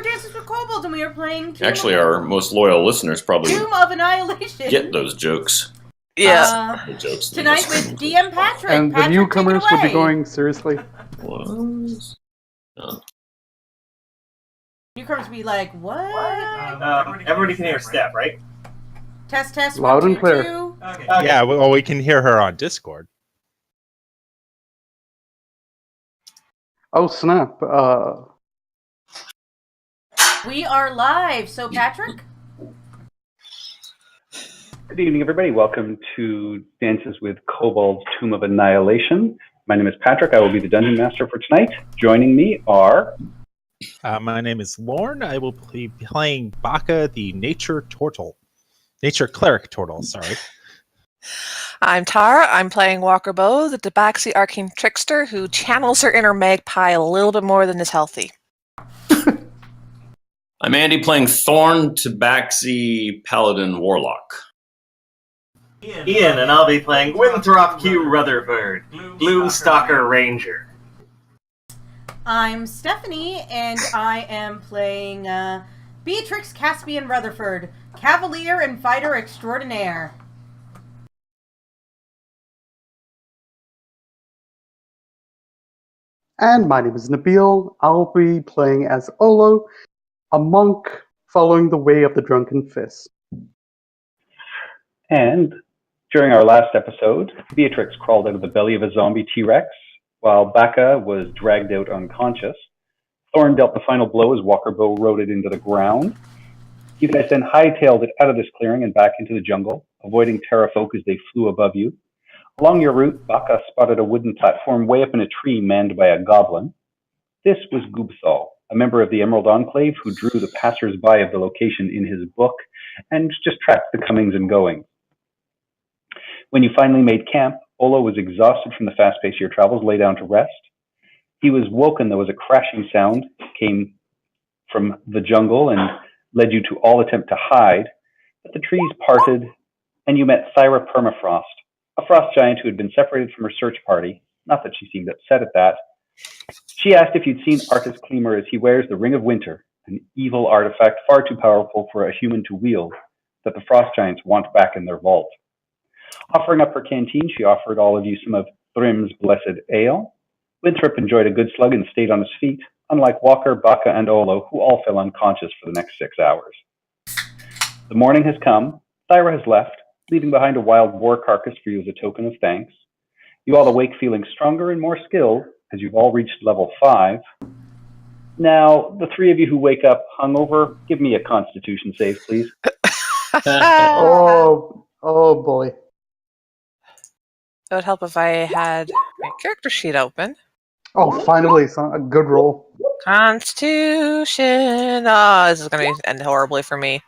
were Dances with Kobolds, and we were playing... Actually, our most loyal listeners probably Tomb of Annihilation. get those jokes. Yeah. The jokes Tonight with DM Patrick. And Patrick, the newcomers take it would be away. going seriously. Was? Newcomers be like, what? Everybody can hear Steph, right? Test, Loud 1, and 2, clear. 2. Okay. Yeah, well, we can hear her on Discord. Oh, snap. We are live. So, Patrick? Good evening, everybody. Welcome to Dances with Kobolds, Tomb of Annihilation. My name is Patrick. I will be the Dungeon Master for tonight. Joining me are... My name is Lorne. I will be playing Baka, the Nature Cleric Turtle, sorry. I'm Tara. I'm playing Walker Bow, the Tabaxi Arcane Trickster, who channels her inner magpie a little bit more than is healthy. I'm Andy playing Thorn Tabaxi Paladin Warlock. Ian, and I'll be playing Winthrop Q. Rutherford, Gloomstalker Ranger. I'm Stephanie, and I am playing Beatrix Caspian Rutherford, Cavalier and Fighter Extraordinaire. And my name is Nabil. I'll be playing as Olo, a monk following the way of the Drunken Fist. And during our last episode, Beatrix crawled out of the belly of a zombie T-Rex, while Baka was dragged out unconscious. Thorn dealt the final blow as Walker Bow rode it into the ground. You guys then hightailed it out of this clearing and back into the jungle, avoiding Terra folk as they flew above you. Along your route, Baka spotted a wooden platform way up in a tree manned by a goblin. This was Gubthal, a member of the Emerald Enclave who drew the passers-by of the location in his book and just tracked the comings and goings. When you finally made camp, Olo was exhausted from the fast pace of your travels, lay down to rest. He was woken. There was a crashing sound, came from the jungle and led you to all attempt to hide, but the trees parted and you met Thyra Permafrost, a frost giant who had been separated from her search party. Not that she seemed upset at that. She asked if you'd seen Artus Kleemer as he wears the Ring of Winter, an evil artifact far too powerful for a human to wield, that the frost giants want back in their vault. Offering up her canteen, she offered all of you some of Thrim's blessed ale. Winthrop enjoyed a good slug and stayed on his feet, unlike Walker, Baka, and Olo, who all fell unconscious for the next 6 hours. The morning has come. Thyra has left, leaving behind a wild boar carcass for you as a token of thanks. You all awake feeling stronger and more skilled, as you've all reached level 5. Now, the three of you who wake up hungover, give me a constitution save, please. Oh boy. It would help if I had my character sheet open. Oh, finally, a good roll. Constitution. Oh, this is going to end horribly for me.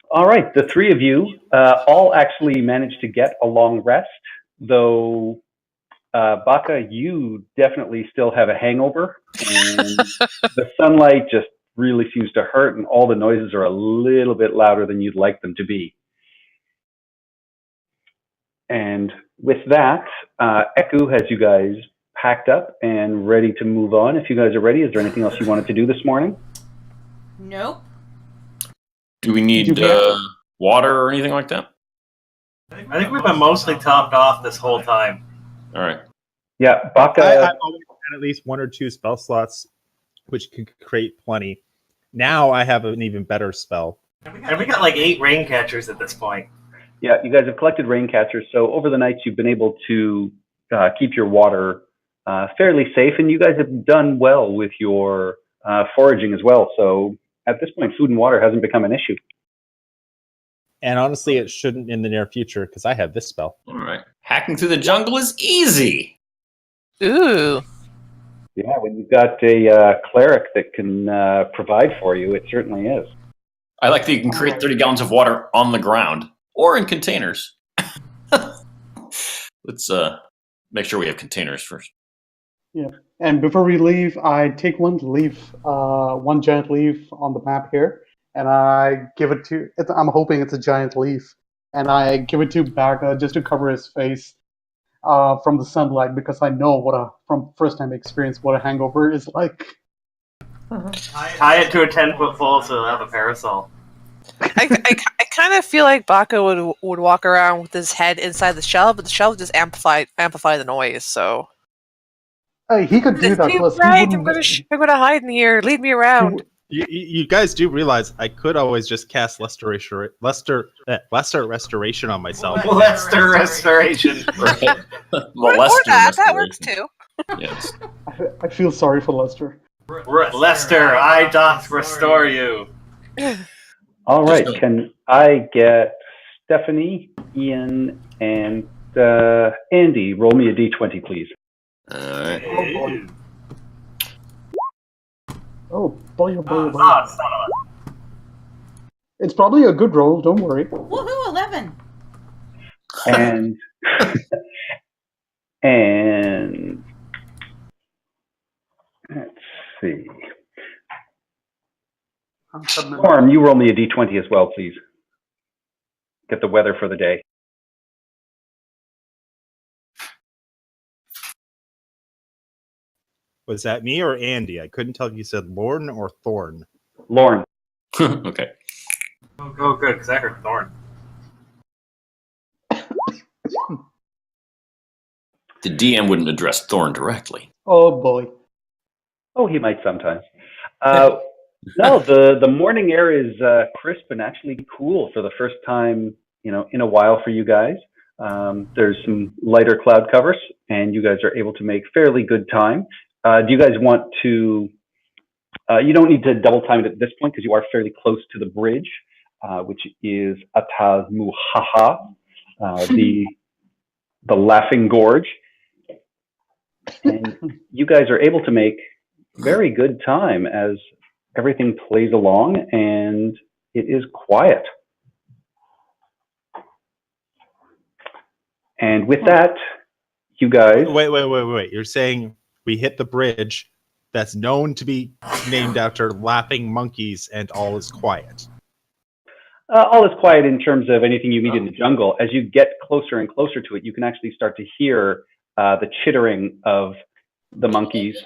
All right, the three of you all actually managed to get a long rest, though Baka, you definitely still have a hangover, and the sunlight just really seems to hurt, and all the noises are a little bit louder than you'd like them to be. And with that, Eku has you guys packed up and ready to move on. If you guys are ready, is there anything else you wanted to do this morning? Nope. Do we need water or anything like that? I think we've been mostly topped off this whole time. All right. Yeah, Baka. I've always had at least 1 or 2 spell slots, which could create plenty. Now I have an even better spell. And we got like 8 rain catchers at this point. Yeah, you guys have collected rain catchers, so over the nights you've been able to keep your water fairly safe, and you guys have done well with your foraging as well. So at this point, food and water hasn't become an issue. And honestly, it shouldn't in the near future, because I have this spell. All right. Hacking through the jungle is easy. Ooh. Yeah, when you've got a cleric that can provide for you, it certainly is. I like that you can create 30 gallons of water on the ground or in containers. Let's make sure we have containers first. Yeah. And before we leave, I take one giant leaf on the map here, and I give it to. I'm hoping it's a giant leaf, and I give it to Baka just to cover his face. from the sunlight because I know from first-hand experience what a hangover is like. Tie it to a 10-foot pole so they'll have a parasol. I kind of feel like Baka would walk around with his head inside the shell, but the shell would just amplify the noise. So He could do that. Plus, right, I'm gonna hide in here. Lead me around. You guys do realize I could always just cast Lesser Restoration on myself. Lester Restoration. Right. Or that works too. Yes. I feel sorry for Lester. Lester, I doth restore you. All right. Just Can I get Stephanie, Ian, and Andy? Roll me a d20, please. All right. Oh boy, oh boy, oh boy. Ah, son of It's probably a good roll. Don't worry. Woohoo, 11. And and let's see. Storm, you roll me a d20 as well, please. Get the weather for the day. Was that me or Andy? I couldn't tell if you said Lorne or Thorn. Lauren. Okay. Oh, good, because I heard Thorn. The DM wouldn't address Thorn directly. Oh boy. Oh, he might sometimes. No, the morning air is crisp and actually cool for the first time, in a while for you guys. There's some lighter cloud covers, and you guys are able to make fairly good time. Do you guys want to? You don't need to double time it at this point because you are fairly close to the bridge, which is Ataz Muhaha, the Laughing Gorge, and you guys are able to make very good time as everything plays along and it is quiet. And with that, you guys... Wait. You're saying we hit the bridge that's known to be named after laughing monkeys and all is quiet. All is quiet in terms of anything you meet in the jungle. As you get closer and closer to it, you can actually start to hear the chittering of the monkeys.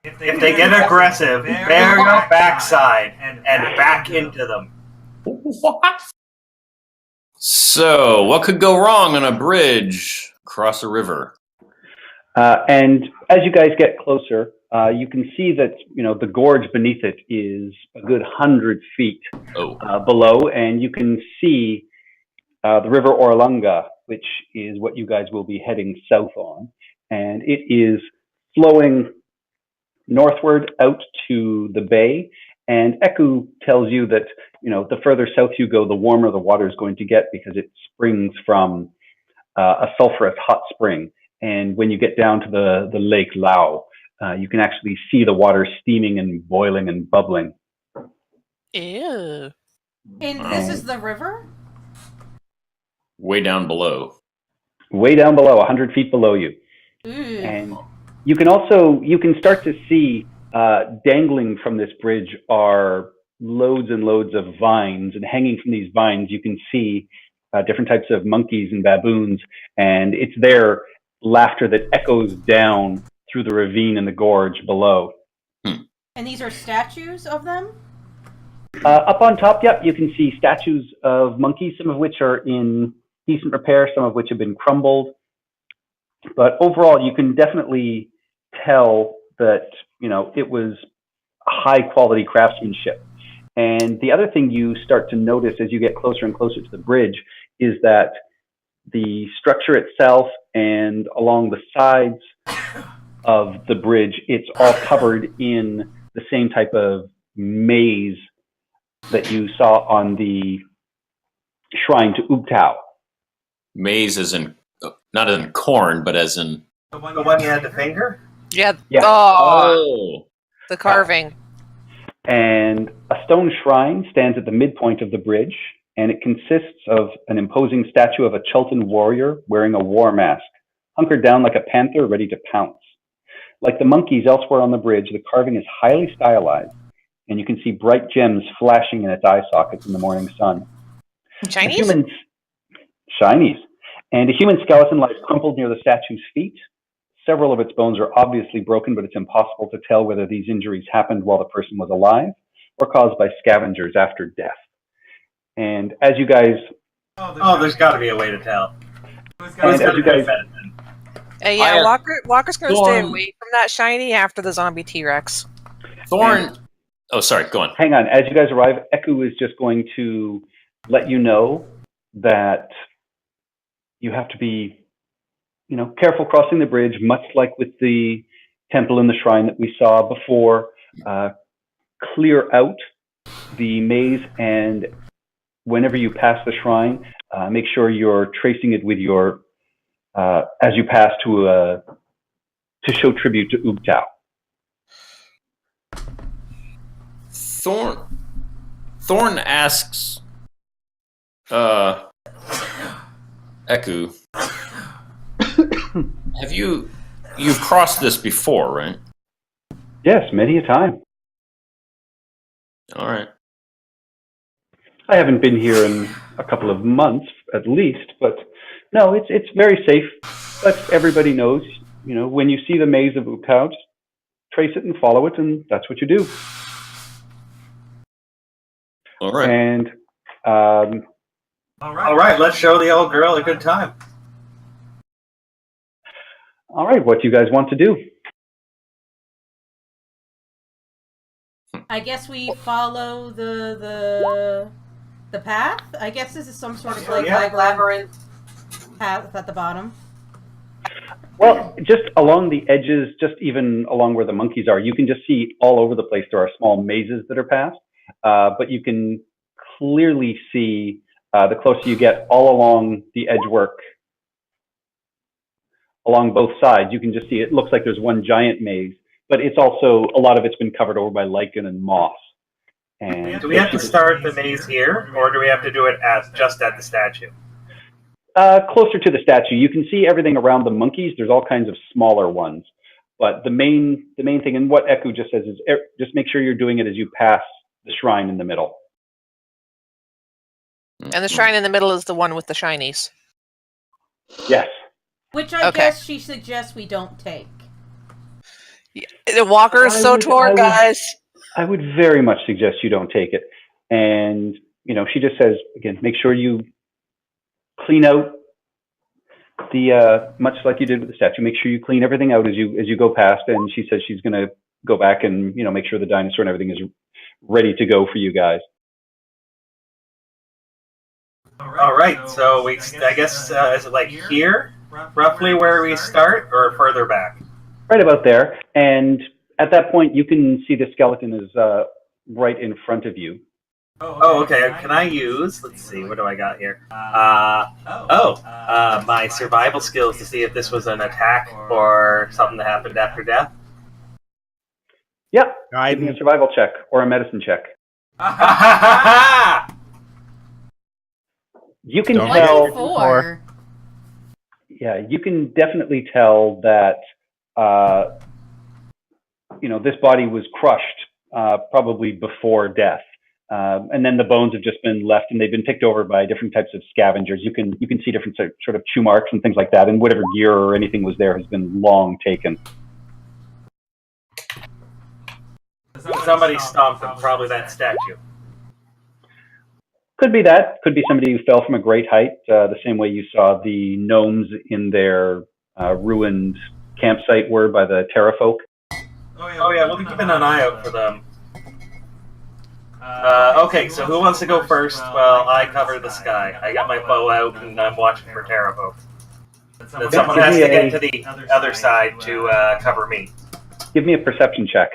If they get aggressive, bear your backside and back into them. What? So, what could go wrong on a bridge across a river? And as you guys get closer, you can see that the gorge beneath it is a good 100 feet below, and you can see the River Orlunga, which is what you guys will be heading south on, and it is flowing northward out to the bay. And Eku tells you that the further south you go, the warmer the water is going to get because it springs from a sulfurous hot spring. And when you get down to the Lake Lao, you can actually see the water steaming and boiling and bubbling. Ew. And this is the river? Way down below. Way down below, 100 feet below you. Ooh. And you can start to see dangling from this bridge are loads and loads of vines, and hanging from these vines you can see different types of monkeys and baboons, and it's their laughter that echoes down through the ravine and the gorge below. And these are statues of them? Up on top, yep, you can see statues of monkeys, some of which are in decent repair, some of which have been crumbled. But overall, you can definitely tell that, it was high quality craftsmanship. And the other thing you start to notice as you get closer and closer to the bridge is that the structure itself and along the sides of the bridge, it's all covered in the same type of maze that you saw on the shrine to Ubtao. Maze as in, not as in corn, but as in... The one you had to finger? Yeah. Yeah. Oh! The carving. And a stone shrine stands at the midpoint of the bridge, and it consists of an imposing statue of a Chultan warrior wearing a war mask, hunkered down like a panther ready to pounce. Like the monkeys elsewhere on the bridge, the carving is highly stylized, and you can see bright gems flashing in its eye sockets in the morning sun. Chinese? Shinies. And a human skeleton lies crumpled near the statue's feet. Several of its bones are obviously broken, but it's impossible to tell whether these injuries happened while the person was alive or caused by scavengers after death. And as you guys... Oh, there's got to be a way to tell. And as you guys... Yeah, Walker's going to stay Thorn- away from that shiny after the zombie T-Rex. Thorn. Oh, sorry. Go on. Hang on. As you guys arrive, Eku is just going to let you know that you have to be, careful crossing the bridge, much like with the temple and the shrine that we saw before. Clear out the maze, and whenever you pass the shrine, make sure you're tracing it with your, as you pass to show tribute to Ubtao. Thorn asks Eku, you've crossed this before, right? Yes, many a time. All right. I haven't been here in a couple of months, at least, but no, it's very safe. But everybody knows, when you see the maze of Ubtao, trace it and follow it, and that's what you do. All right. And All right, let's show the old girl a good time. all right, what do you guys want to do? I guess we follow the path. I guess this is some sort of like labyrinth path at the bottom. Well, just along the edges, just even along where the monkeys are, you can just see all over the place there are small mazes that are passed, but you can clearly see the closer you get all along the edge work, along both sides, you can just see it looks like there's one giant maze, but it's also, a lot of it's been covered over by lichen and moss. And Do we have to start the maze here, or do we have to do it just at the statue? Closer to the statue. You can see everything around the monkeys. There's all kinds of smaller ones. But the main thing, and what Eku just says, is just make sure you're doing it as you pass the shrine in the middle. And the shrine in the middle is the one with the shinies. Yes. Which I Okay. guess she suggests we don't take. The Walker is so torn, guys. I would very much suggest you don't take it. And, she just says, again, make sure you clean out the, much like you did with the statue, make sure you clean everything out as you go past. And she says she's going to go back and, make sure the dinosaur and everything is ready to go for you guys. All right, so I guess is it like here, roughly where we start, or further back? Right about there. And at that point, you can see the skeleton is right in front of you. Oh, okay. Can I use, let's see, what do I got here? My survival skills to see if this was an attack or something that happened after death? Yep. Give me a survival check or a medicine check. You can Don't tell. 24. Yeah, you can definitely tell that this body was crushed probably before death, and then the bones have just been left, and they've been picked over by different types of scavengers. You can see different sort of chew marks and things like that, and whatever gear or anything was there has been long taken. Somebody stomped them, probably that statue. Could be that. Could be somebody who fell from a great height, the same way you saw the gnomes in their ruined campsite were by the Terra folk. Oh yeah, we'll be keeping an eye out for them. Okay, so who wants to go first? Well, I cover the sky. I got my bow out and I'm watching for Terra folk. Then someone has to get to the other side to cover me. Give me a perception check.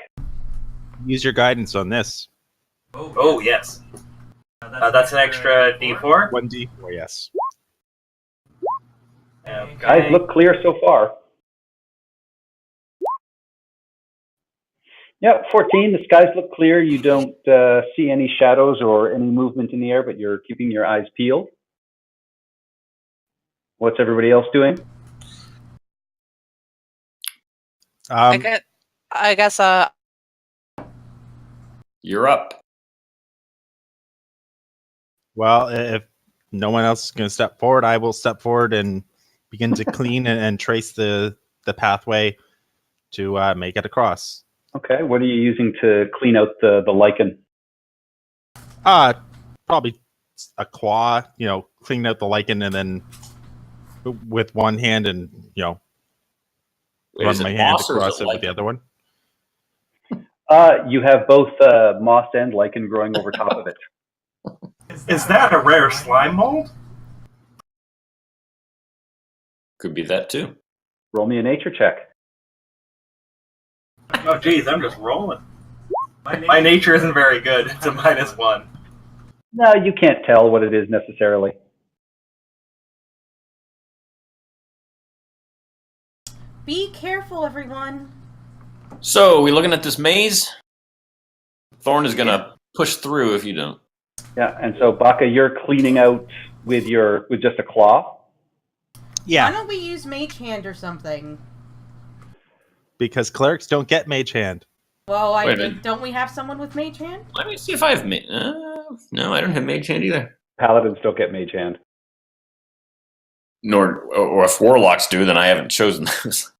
Use your guidance on this. Oh, yes. That's an extra D4. 1d4, yes. Okay. Guys, look clear so far. Yeah, 14. The skies look clear. You don't see any shadows or any movement in the air, but you're keeping your eyes peeled. What's everybody else doing? I guess You're up. Well, if no one else is going to step forward, I will step forward and begin to clean and trace the pathway to make it across. Okay, what are you using to clean out the lichen? Probably a claw, clean out the lichen and then with one hand and, Wait, run is it my hand moss or is across it it with the lichen? other one. You have both moss and lichen growing over top of it. Is that a rare slime mold? Could be that too. Roll me a nature check. Oh, geez, I'm just rolling. My nature isn't very good. It's a -1. No, you can't tell what it is necessarily. Be careful, everyone. So, we looking at this maze? Thorn is gonna push through if you don't. Yeah, and so Baka, you're cleaning out with just a claw. Yeah. Why don't we use Mage Hand or something? Because clerics don't get mage hand. Well, Wait a minute. don't we have someone with Mage Hand? Let me see if I have no, I don't have mage hand either. Paladins don't get mage hand. Or if warlocks do, then I haven't chosen those.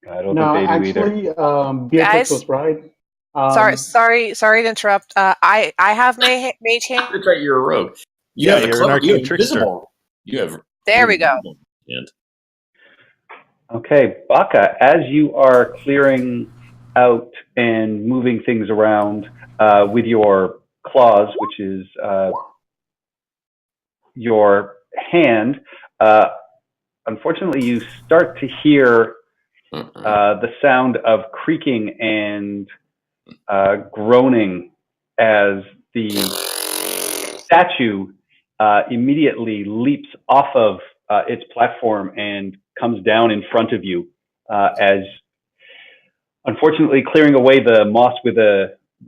I don't No, think they do either. actually, Beatrix Guys? was right. Sorry to interrupt. I have mage hand. That's right, you're a rogue. You Yeah, have you're an arcane trickster. invisible. You have. There we go. Hand. Okay, Baka, as you are clearing out and moving things around with your claws, which is your hand, unfortunately you start to hear the sound of creaking and groaning as the statue immediately leaps off of its platform and comes down in front of you as, unfortunately, clearing away the moss with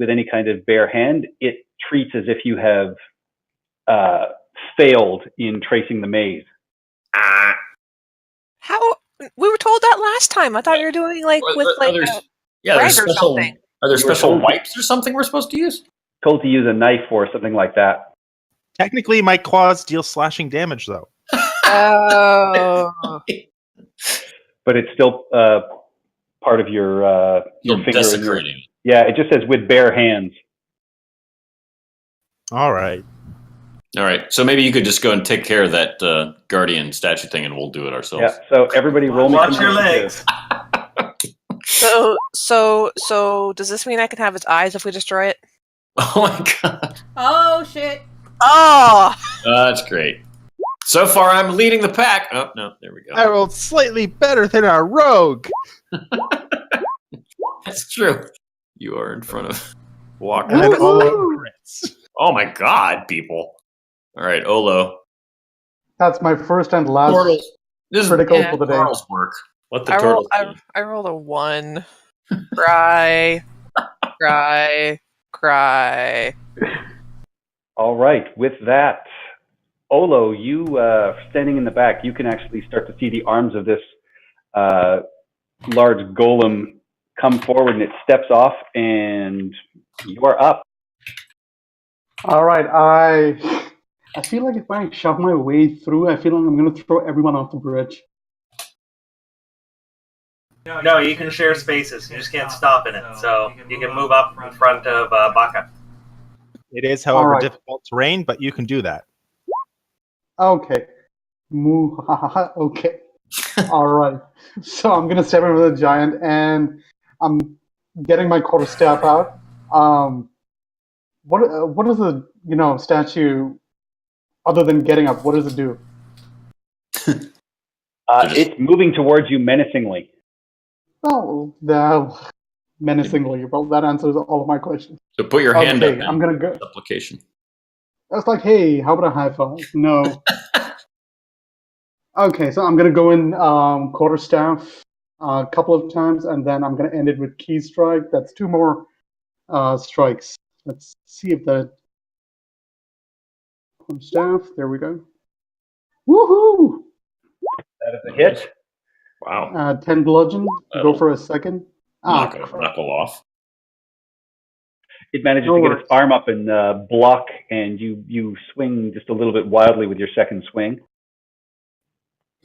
any kind of bare hand, it treats as if you have failed in tracing the maze. How we were told that last time? I thought you were doing Are there rag or special? something. Are there You were special told- wipes or something we're supposed to use? Told to use a knife or something like that. Technically, my claws deal slashing damage, though. Oh. But it's still part of your You're finger. And your, desecrating. yeah, it just says with bare hands. All right. All right, so maybe you could just go and take care of that guardian statue thing, and we'll do it ourselves. Yeah. So everybody, roll me. Watch your initiative. legs. So does this mean I can have its eyes if we destroy it? Oh my god, Oh shit! Oh. that's great. So far, I'm leading the pack. Oh no, there we I go. rolled slightly better than our rogue. That's true. You are in front of Walker. And then all out Woohoo! crits. Oh my god, people! All right, Olo. That's my first and last Turtles. This is critical Yeah. for the day. turtles work. Let the I turtles. rolled a 1. Cry. All right. With that, Olo, you standing in the back, you can actually start to see the arms of this large golem come forward, and it steps off, and you are up. All right, I feel like if I shove my way through, I feel like I'm going to throw everyone off the bridge. No, you can share spaces. You just can't stop in it. So you can move up in front of Baka. It is, however, All right. difficult terrain, but you can do that. Okay. Okay. All right. So I'm going to step over the giant, and I'm getting my quarterstaff out. What is the statue, other than getting up, what does it do? It's moving towards you menacingly. Oh, menacingly. Well, that answers all of my questions. So put your hand Okay, up. I'm going to go. Supplication. That's like, hey, how about a high five? No. Okay, so I'm going to go in quarterstaff a couple of times, and then I'm going to end it with key strike. That's 2 more strikes. Let's see if the quarterstaff, there we go. Woohoo! That is a hit. Wow. 10 bludgeon. Go for a second. Ah, crap. Knuckle off. It manages No to get worries. its arm up and block, and you swing just a little bit wildly with your second swing.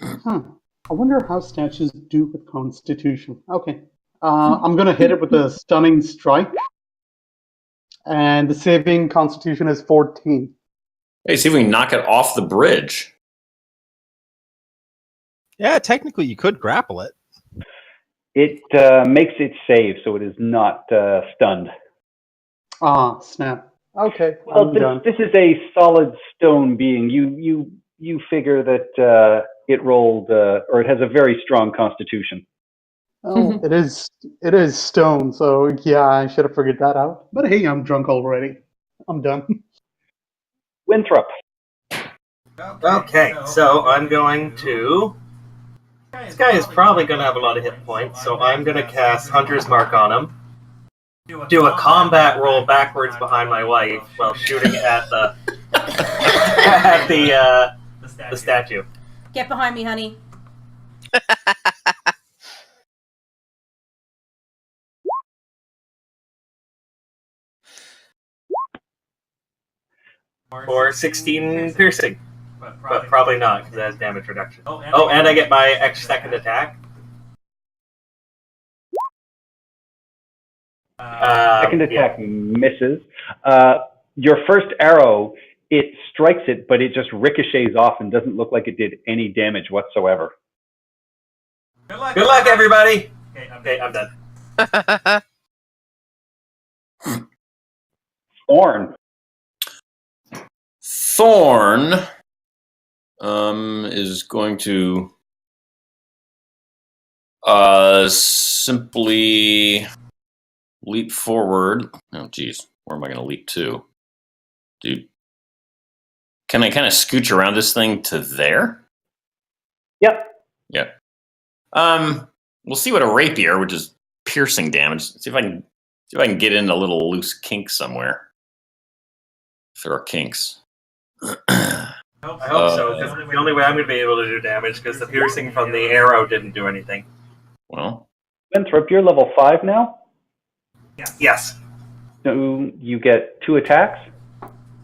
Huh. I wonder how statues do with Constitution. Okay. I'm going to hit it with a stunning strike. And the saving Constitution is 14. Hey, see if we can knock it off the bridge. Yeah, technically you could grapple it. It makes it save, so it is not stunned. Ah, snap. Okay, Well, I'm done. this is a solid stone being. You figure that it rolled, or it has a very strong constitution. Oh, it is stone, so yeah, I should have figured that out. But hey, I'm drunk already. I'm done. Winthrop. Okay, so I'm going to... This guy is probably going to have a lot of hit points, so I'm going to cast Hunter's Mark on him. Do a combat roll backwards behind my wife while shooting at the at the statue. Get behind me, honey. For 16 piercing. But probably not, because it has damage reduction. Oh, and I get my extra second attack. Second attack misses. Your first arrow, it strikes it, but it just ricochets off and doesn't look like it did any damage whatsoever. Good luck, everybody! Okay, I'm done. Thorn. Thorn is going to simply leap forward. Oh, geez. Where am I going to leap to? Dude. Can I kind of scooch around this thing to there? Yep. Yeah. We'll see what a rapier, which is piercing damage. See if I can get in a little loose kink somewhere. If there are kinks. I hope so, because the only way I'm going to be able to do damage, because the piercing from the arrow didn't do anything. Well. Winthrop, you're level 5 now. Yes. So you get 2 attacks.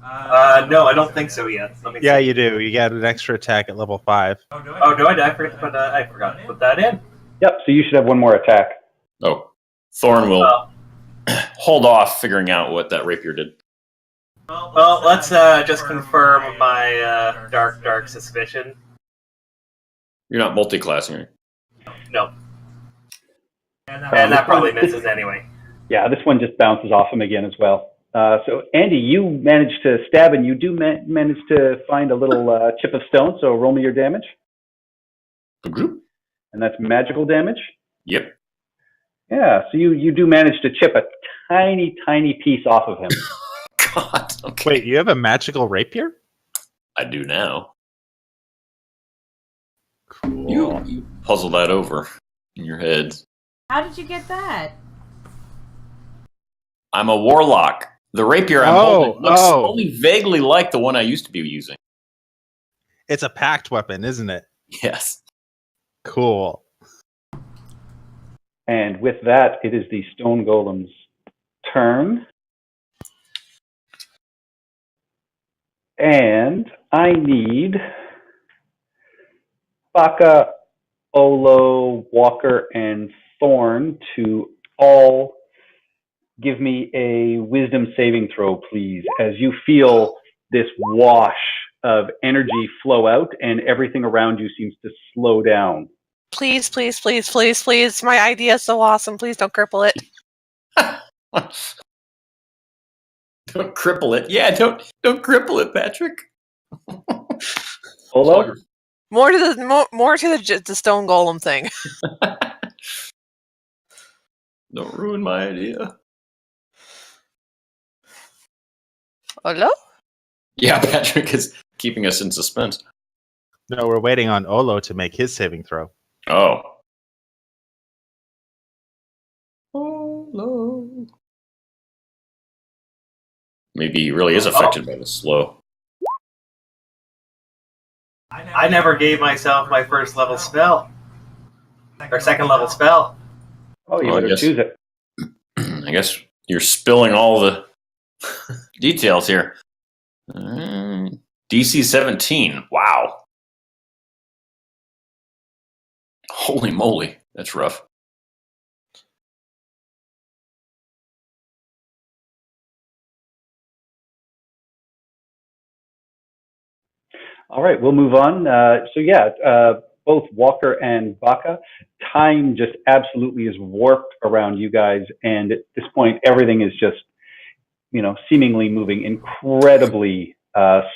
No, I don't think so yet. Let me Yeah, see. you do. You get an extra attack at level 5. Oh, do I? I forgot to put that in. Yep, so you should have 1 more attack. Oh. Thorn will hold off figuring out what that rapier did. Well, let's just confirm my dark suspicion. You're not multi-classing, right? No. And that probably misses anyway. Yeah, this one just bounces off him again as well. So, Andy, you managed to stab, and you do manage to find a little chip of stone, so roll me your damage. Group? And that's magical damage? Yep. Yeah, so you do manage to chip a tiny, tiny piece off of him. God. Okay. Wait, you have a magical rapier? I do now. Cool. You puzzle that over in your head. How did you get that? I'm a warlock. The rapier I'm holding looks only vaguely like the one I used to be using. It's a packed weapon, isn't it? Yes. Cool. And with that, it is the stone golem's turn. And I need Baka, Olo, Walker, and Thorn to all give me a wisdom saving throw, please, as you feel this wash of energy flow out and everything around you seems to slow down. Please, please, please, please, please. My idea is so awesome. Please don't cripple it. Don't cripple it. Yeah, don't cripple it, Patrick. Olo? More to the stone golem thing. Don't ruin my idea. Hello? Yeah, Patrick is keeping us in suspense. No, we're waiting on Olo to make his saving throw. Oh. Olo. Maybe he really is affected by the slow. I never gave myself my first level spell. Or second level spell. Oh, you Well, I better guess- choose it. I guess you're spilling all the Details here. DC 17. Wow. Holy moly. That's rough. All right, we'll move on. Both Walker and Baka, time just absolutely is warped around you guys, and at this point, everything is just, seemingly moving incredibly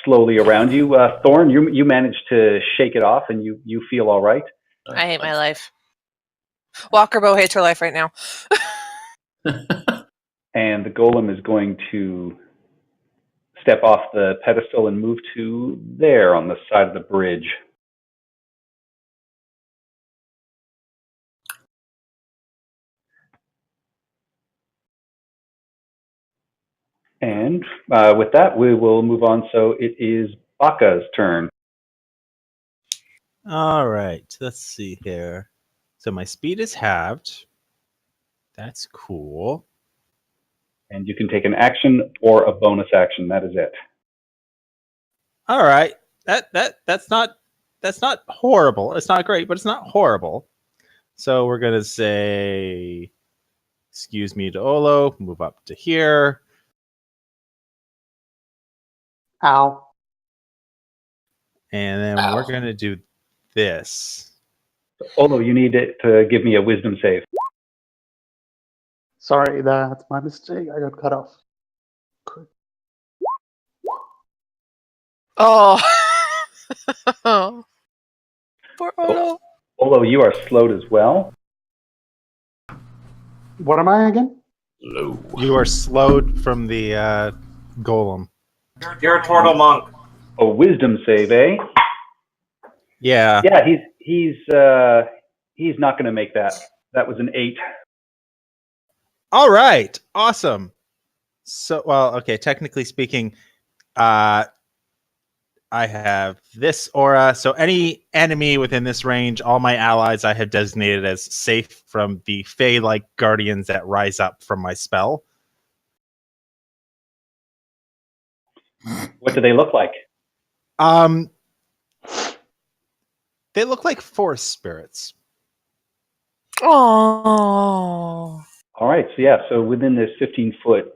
slowly around you. Thorn, you managed to shake it off, and you feel all right. I hate my life. Walker Bow hates her life right now. And the golem is going to step off the pedestal and move to there on the side of the bridge. And with that, we will move on. So it is Baka's turn. All right, let's see here. So my speed is halved. That's cool. And you can take an action or a bonus action. That is it. All right, that's not horrible. It's not great, but it's not horrible. So we're gonna say, excuse me to Olo. Move up to here. Ow. And then we're gonna do this. Olo, you need to give me a wisdom save. Sorry, that's my mistake. I got cut off. Oh. Poor Olo. Olo, you are slowed as well. What am I again? Low. You are slowed from the golem. You're a turtle monk. A wisdom save, eh? Yeah. Yeah, he's not going to make that. That was an 8. All right. Awesome. So, well, okay. Technically speaking, I have this aura. So any enemy within this range, all my allies I have designated as safe from the Fey-like guardians that rise up from my spell. What do they look like? They look like forest spirits. Oh. All right, so within this 15-foot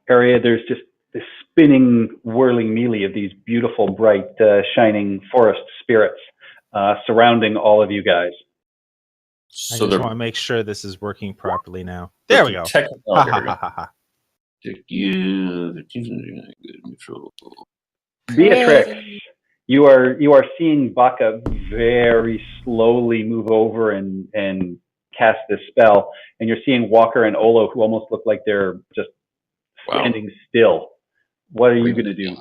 area, there's just this spinning, whirling melee of these beautiful, bright, shining forest spirits surrounding all of you guys. I So just want to make sure this is working properly now. There we go. Ha, ha, ha, ha, ha. Beatrix, you are seeing Baka very slowly move over and cast this spell, and you're seeing Walker and Olo, who almost look like they're just standing still. What are you going to do?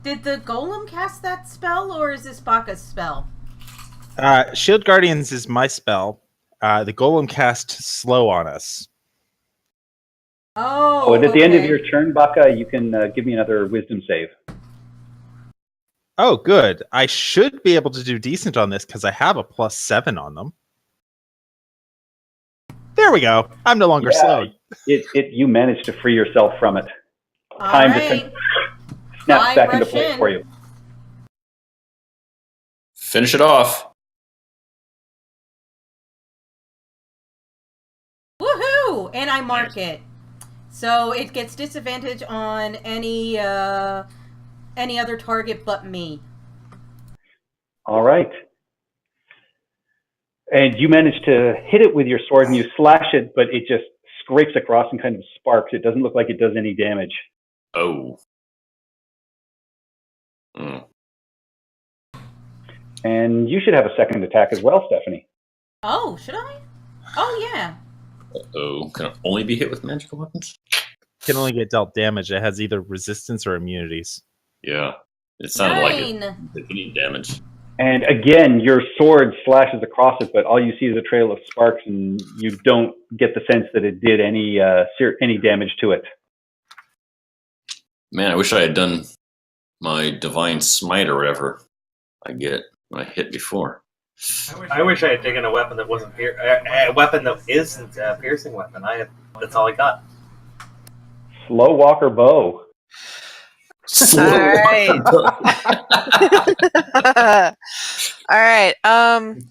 Did the golem cast that spell, or is this Baka's spell? Shield Guardians is my spell. The golem cast slow on us. Oh, and at the end of okay. your turn, Baka, you can give me another wisdom save. Oh, good. I should be able to do decent on this because I have a +7 on them. There we go. I'm no longer slowed. You managed to free yourself from it. All Time right. to snap back into rush place in. for you. Finish it off. Woohoo! And I mark it. So it gets disadvantage on any other target but me. All right. And you manage to hit it with your sword and you slash it, but it just scrapes across and kind of sparks. It doesn't look like it does any damage. Oh. And you should have a second attack as well, Stephanie. Oh, should I? Oh, yeah. Uh-oh. Can it only be hit with magical weapons? Can only get dealt damage. It has either resistance or immunities. Yeah. It sounded 9. like it need damage. And again, your sword slashes across it, but all you see is a trail of sparks, and you don't get the sense that it did any damage to it. Man, I wish I had done my divine smite or whatever I get when I hit before. I wish I had taken a weapon that wasn't a weapon that isn't a piercing weapon. That's all I got. Slow Walker Bow. Slow. Alright. Alright,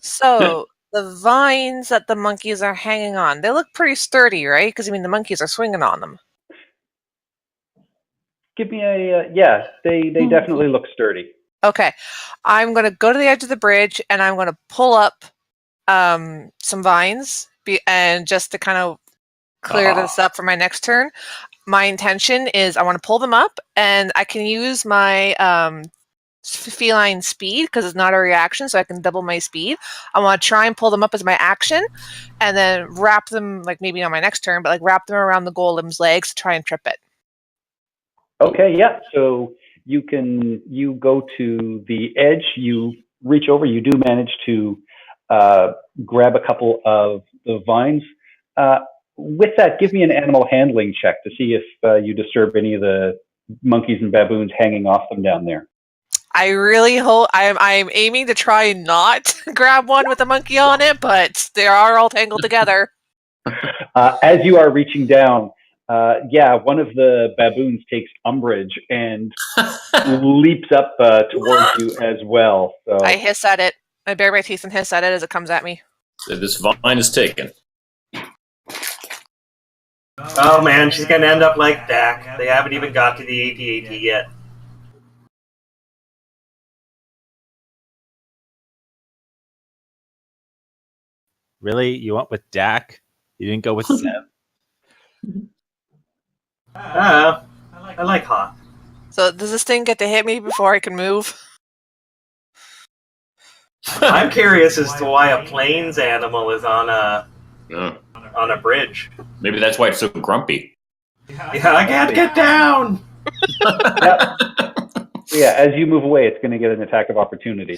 so the vines that the monkeys are hanging on, they look pretty sturdy, right? Because, I mean, the monkeys are swinging on them. Give me a yeah. They definitely look sturdy. Okay, I'm going to go to the edge of the bridge, and I'm going to pull up some vines, and just to kind of clear this up for my next turn. My intention is I want to pull them up, and I can use my feline speed because it's not a reaction, so I can double my speed. I want to try and pull them up as my action, and then wrap them, like maybe on my next turn, but like wrap them around the golem's legs to try and trip it. Okay, yeah. So you go to the edge, you reach over, you do manage to grab a couple of the vines. With that, give me an animal handling check to see if you disturb any of the monkeys and baboons hanging off them down there. I really hope I'm aiming to try and not grab one with a monkey on it, but they are all tangled together. As you are reaching down, one of the baboons takes umbrage and leaps up towards you as well. So I hiss at it. I bare my teeth and hiss at it as it comes at me. So this vine is taken. Oh man, she's gonna end up like Dak. They haven't even got to the AT-AT yet. Really? You went with Dak? You didn't go with Seb? I like Hawk. So does this thing get to hit me before I can move? I'm curious as to why a plains animal is on a bridge. Maybe that's why it's so grumpy. Yeah, I can't get down! yeah, as you move away, it's going to get an attack of opportunity.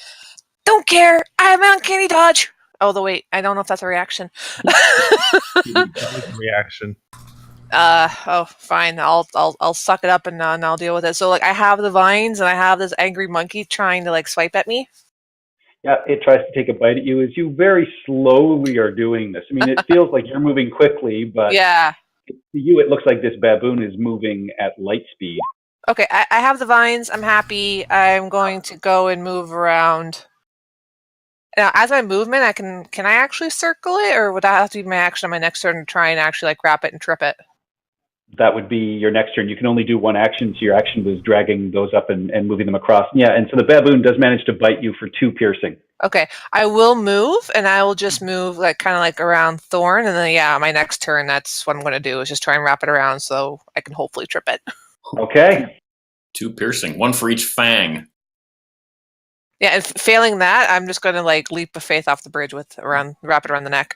Don't care. I'm uncanny dodge. Oh, wait. I don't know if that's a reaction. Reaction. Fine. I'll suck it up and I'll deal with it. So, like, I have the vines and I have this angry monkey trying to like swipe at me. Yeah, it tries to take a bite at you as you very slowly are doing this. I mean, it feels like you're moving quickly, but yeah, to you, it looks like this baboon is moving at light speed. Okay, I have the vines. I'm happy. I'm going to go and move around. Now, as my movement, can I actually circle it, or would that have to be my action on my next turn to try and actually like wrap it and trip it? That would be your next turn. You can only do one action, so your action was dragging those up and moving them across. Yeah, and so the baboon does manage to bite you for 2 piercing. Okay, I will move, and I will just move like kind of like around Thorn, and then my next turn, that's what I'm going to do is just try and wrap it around so I can hopefully trip it. Okay. 2 piercing, 1 for each fang. Yeah, and failing that, I'm just going to like leap of faith off the bridge wrap it around the neck.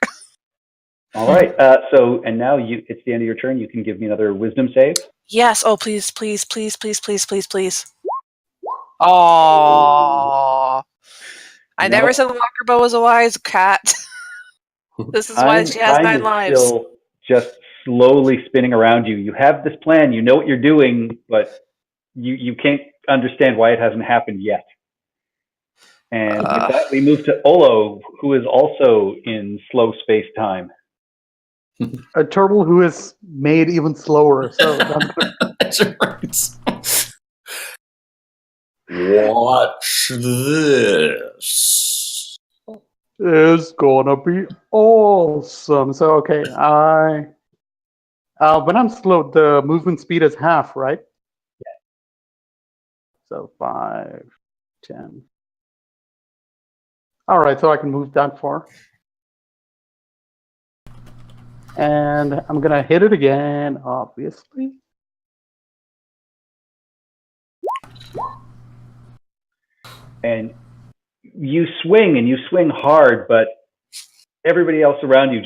All right. And now it's the end of your turn. You can give me another wisdom save. Yes. Oh, please, please, please, please, please, please, please. Oh. I never said Walker Bow was a wise cat. This is why she has 9 lives. Still just slowly spinning around you. You have this plan. You know what you're doing, but you can't understand why it hasn't happened yet. And with that, we move to Olo, who is also in slow space time. A turtle who is made even slower. So that's right. Watch this. It's gonna be awesome. So okay, when I'm slow, the movement speed is half, right? Yeah. So 5, 10. All right, so I can move that far. And I'm going to hit it again, obviously. And you swing hard, but everybody else around you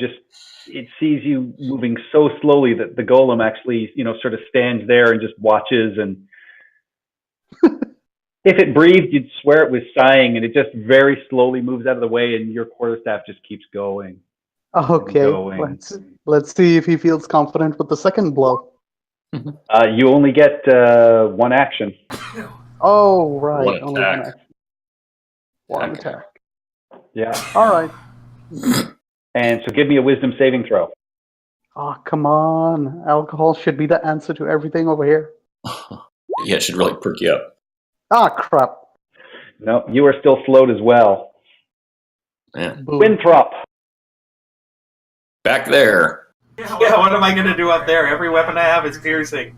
it sees you moving so slowly that the golem actually, sort of stands there and just watches. And if it breathed, you'd swear it was sighing, and it just very slowly moves out of the way, and your quarterstaff just keeps going. Okay, let's see if he feels confident with the second blow. You only get 1 action. Oh, right. One only attack. 1 action. 1 attack. Yeah. All right. And so give me a wisdom saving throw. Oh, come on. Alcohol should be the answer to everything over here. Yeah, it should really perk you up. Ah, crap. No, you are still slowed as well. Yeah. Boom. Winthrop. Back there. Yeah, what am I going to do up there? Every weapon I have is piercing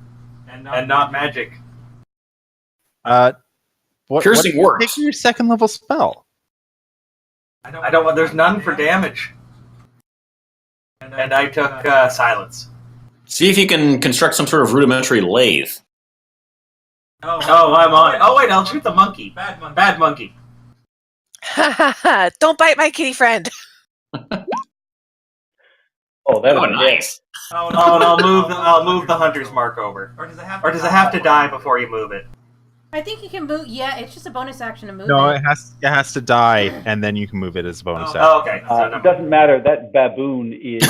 and not magic. Piercing works. Take your second level spell. I don't want. There's none for damage. And I took silence. See if you can construct some sort of rudimentary lathe. Oh, I'm on it. Oh wait, I'll shoot the monkey. Bad monkey. Don't bite my kitty friend. Oh, that was nice. Oh, and I'll move the hunter's mark over. Or does it have to die before you move it? I think you can move. Yeah, it's just a bonus action to move. No, it has to die, and then you can move it as a bonus action. Oh, okay. it doesn't matter. That baboon is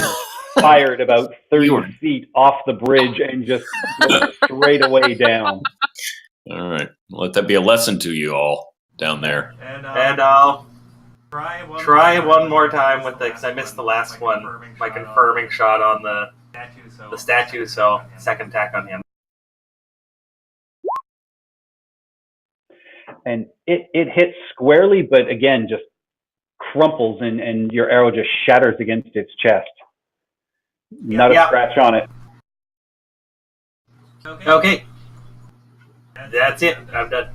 fired about 30 feet off the bridge and just goes straight away down. All right. Let that be a lesson to you all down there. And I'll try one more time with because I missed the last one. My confirming shot on the statue, so second attack on him. And it hits squarely, but again, just crumples and your arrow just shatters against its chest. Not a scratch on it. Okay. That's it. I'm done.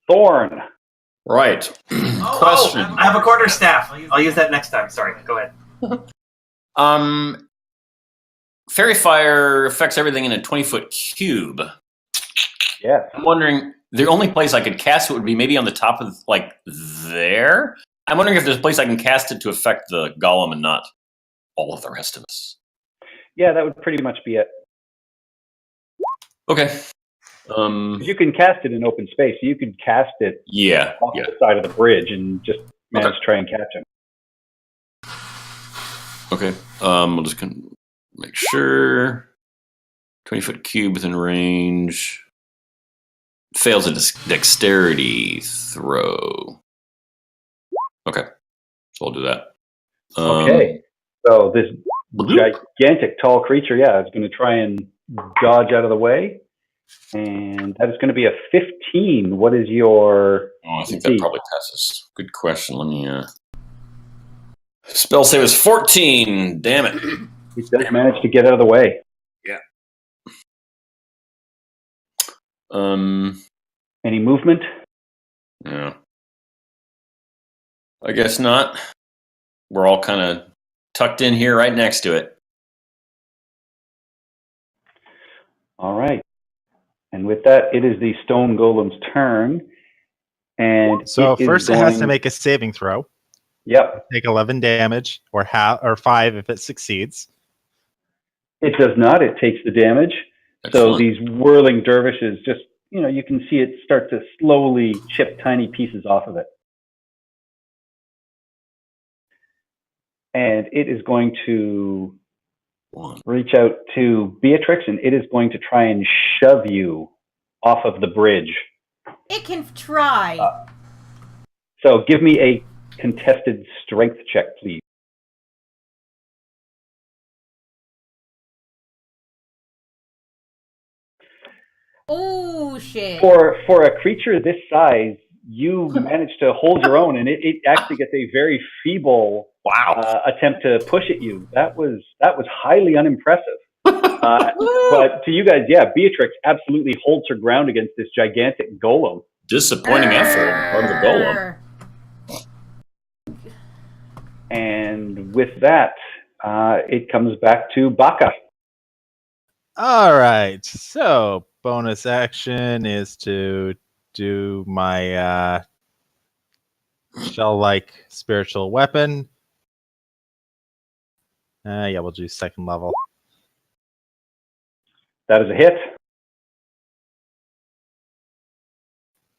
Thorn. Right. Question. I have a quarterstaff. I'll use that next time. Sorry. Go ahead. Fairy fire affects everything in a 20-foot cube. Yeah. I'm wondering, the only place I could cast it would be maybe on the top of, like, there? I'm wondering if there's a place I can cast it to affect the golem and not all of the rest of us. Yeah, that would pretty much be it. Okay. You can cast it in open space. You could cast it off the side of the bridge and just manage to try and catch him. Okay. We'll just make sure. 20-foot cube within range. Fails a dexterity throw. Okay. So I'll do that. Okay. So this gigantic tall creature, is going to try and dodge out of the way. And that is going to be a 15. What is your... I think that probably passes. Good question. Let me... Spell save is 14. Damn it. He does manage to get out of the way. Yeah. Any movement? Yeah. I guess not. We're all kind of tucked in here right next to it. All right. And with that, it is the stone golem's turn. And so first it has to make a saving throw. Yep. Take 11 damage, or 5 if it succeeds. It does not. It takes the damage. Excellent. So these whirling dervishes just, you can see it start to slowly chip tiny pieces off of it. And it is going to reach out to Beatrix, and it is going to try and shove you off of the bridge. It can try. So give me a contested strength check, please. Oh, shit. For a creature this size, you managed to hold your own, and it actually gets a very feeble attempt to push at you. That was highly unimpressive. But to you guys, Beatrix absolutely holds her ground against this gigantic golem. Disappointing effort on part of the golem. And with that, it comes back to Baka. All right. So bonus action is to do my shell-like spiritual weapon. We'll do second level. That is a hit.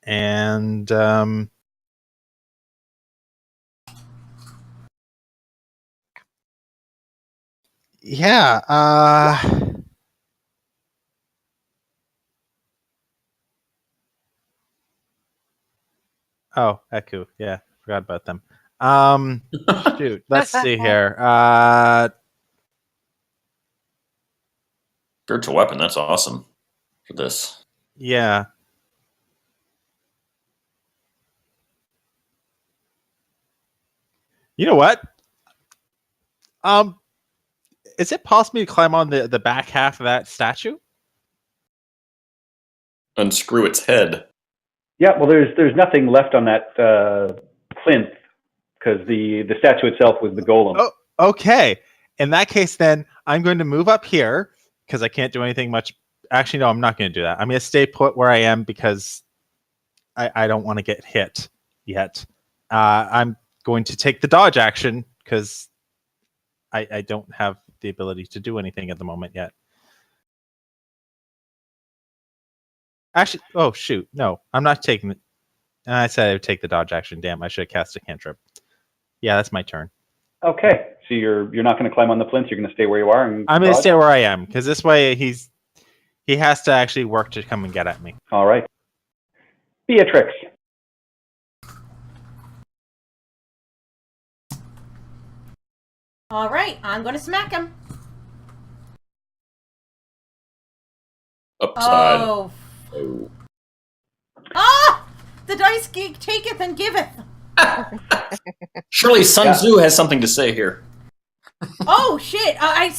And oh, Eku. Yeah, forgot about them. Shoot. Let's see here. Spiritual weapon, that's awesome for this. Yeah. You know what? Is it possible to climb on the back half of that statue? Unscrew its head. Yeah, well, there's nothing left on that plinth because the statue itself was the golem. Oh, okay. In that case, then I'm going to move up here because I can't do anything much. Actually, no, I'm not going to do that. I'm going to stay put where I am because I don't want to get hit yet. I'm going to take the dodge action because I don't have the ability to do anything at the moment yet. Actually, oh shoot, no, I'm not taking it. I said I would take the dodge action. Damn, I should have cast a cantrip. Yeah, that's my turn. Okay, so you're not going to climb on the plinth. You're going to stay where you are. And I'm going to stay where I am because this way he has to actually work to come and get at me. All right, Beatrix. All right, I'm going to smack him. Upside. Oh. Ah! The dice geek taketh and giveth. Surely Sun Tzu has something to say here. Oh shit! I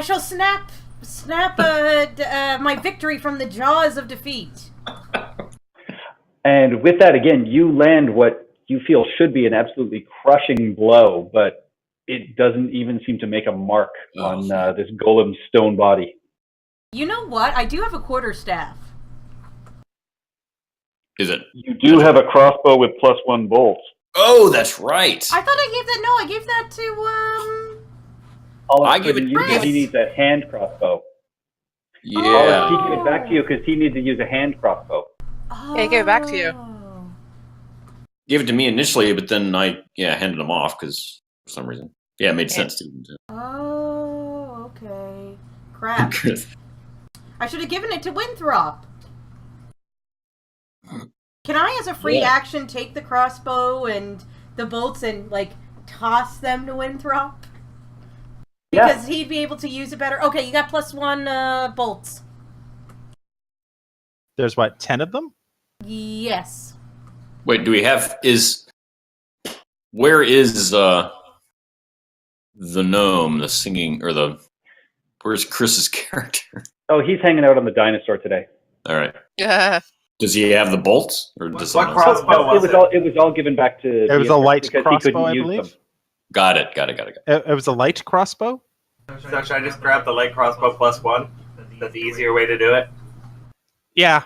shall snap my victory from the jaws of defeat. And with that, again, you land what you feel should be an absolutely crushing blow, but it doesn't even seem to make a mark on this golem's stone body. You know what? I do have a quarterstaff. Is it? You do have a crossbow with +1 bolts. Oh, that's right. I thought I gave that. No, I gave that to All I of a give sudden, it you Chris. he needs a hand crossbow. Yeah. He gave it back to you because he needed to use a hand crossbow. Oh. Yeah, I gave it back to you. Gave it to me initially, but then I handed him off because for some reason. Yeah, it made sense to him too. Oh, okay. Crap. Good. I should have given it to Winthrop. Can I, as a free action, take the crossbow and the bolts and, like, toss them to Winthrop? Because he'd be able to use it better. Okay, you got +1 bolts. There's what, 10 of them? Yes. Wait, do we have where is the gnome, the singing where's Chris's character? Oh, he's hanging out on the dinosaur today. All right. Yeah. Does he have the bolts? Or does What someone else? crossbow was it? It was all given back to. It was a light because he crossbow, couldn't I use believe. them. Got it. It was a light crossbow? So should I just grab the light crossbow +1? That's the easier way to do it. Yeah.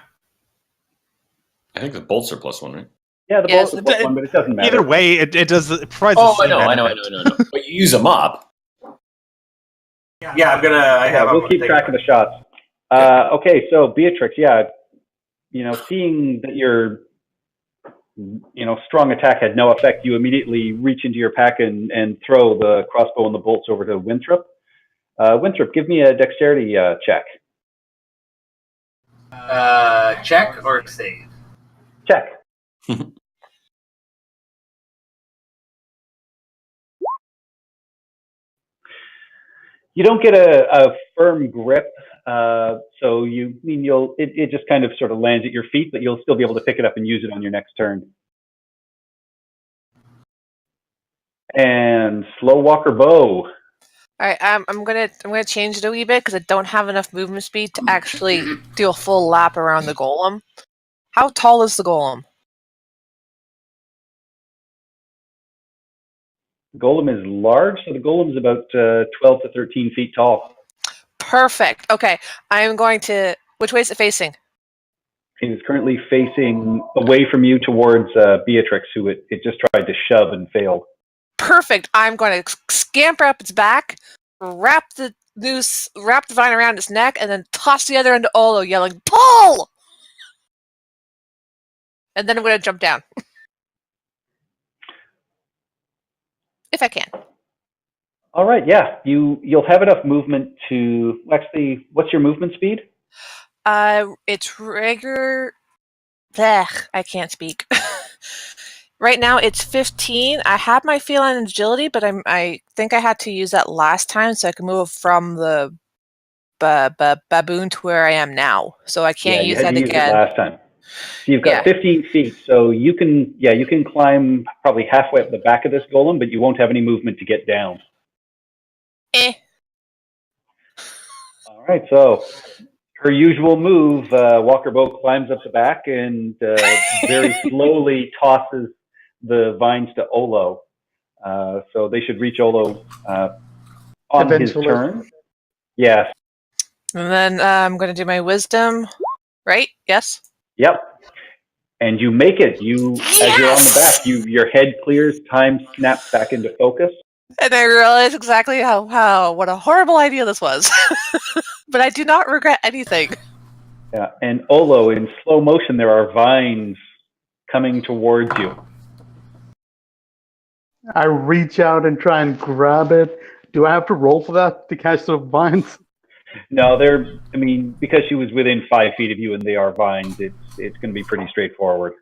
I think the bolts are +1, right? Yeah, the Yes. bolts are +1, but it doesn't matter. Either way, it does. It provides Oh, the same I know. benefit. But you use them up. Yeah, We'll keep track of the shots. Okay, so Beatrix, seeing that your strong attack had no effect, you immediately reach into your pack and throw the crossbow and the bolts over to Winthrop. Winthrop, give me a dexterity check. Check or save? Check. You don't get a firm grip, so it just kind of sort of lands at your feet, but you'll still be able to pick it up and use it on your next turn. And Slow Walker Bow. All right, I'm gonna change it a wee bit because I don't have enough movement speed to actually do a full lap around the golem. How tall is the golem? Golem is large, so the golem is about 12 to 13 feet tall. Perfect. Okay, I'm going to. Which way is it facing? It is currently facing away from you towards Beatrix, who it just tried to shove and failed. Perfect. I'm going to scamper up its back, wrap the vine around its neck, and then toss the other end to Olo, yelling, "Pull!" And then I'm going to jump down. If I can. All right, yeah. You'll have enough movement to... Actually, what's your movement speed? It's regular... Blech, I can't speak. Right now, it's 15. I have my feline agility, but I think I had to use that last time so I can move from the baboon to where I am now, so I can't use you had that to use it again. last time. So you've got 15 feet, so you can climb probably halfway up the back of this golem, but you won't have any movement to get down. All right, so her usual move, Walker Bow climbs up the back and very slowly tosses the vines to Olo. So they should reach Olo on Eventually. his turn. Yes. And then I'm going to do my wisdom, right? Yes? Yep. And you make it. As you're on the back, your head clears, time snaps back into focus. And I realize exactly what a horrible idea this was. But I do not regret anything. Yeah, and Olo, in slow motion, there are vines coming towards you. I reach out and try and grab it. Do I have to roll for that to catch the vines? No, because she was within 5 feet of you and they are vines, it's going to be pretty straightforward.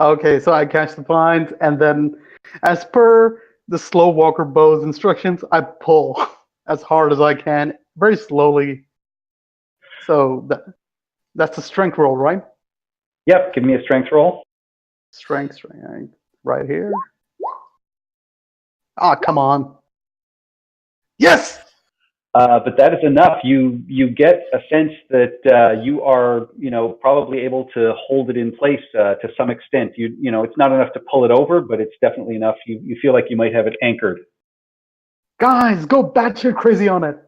Okay, so I catch the vines, and then, as per the slow walker bow's instructions, I pull as hard as I can, very slowly. So that's a strength roll, right? Yep, give me a strength roll. Strength, right here. Ah, come on. Yes! But that is enough. You get a sense that you are, probably able to hold it in place to some extent. It's not enough to pull it over, but it's definitely enough. You feel like you might have it anchored. Guys, go batshit crazy on it.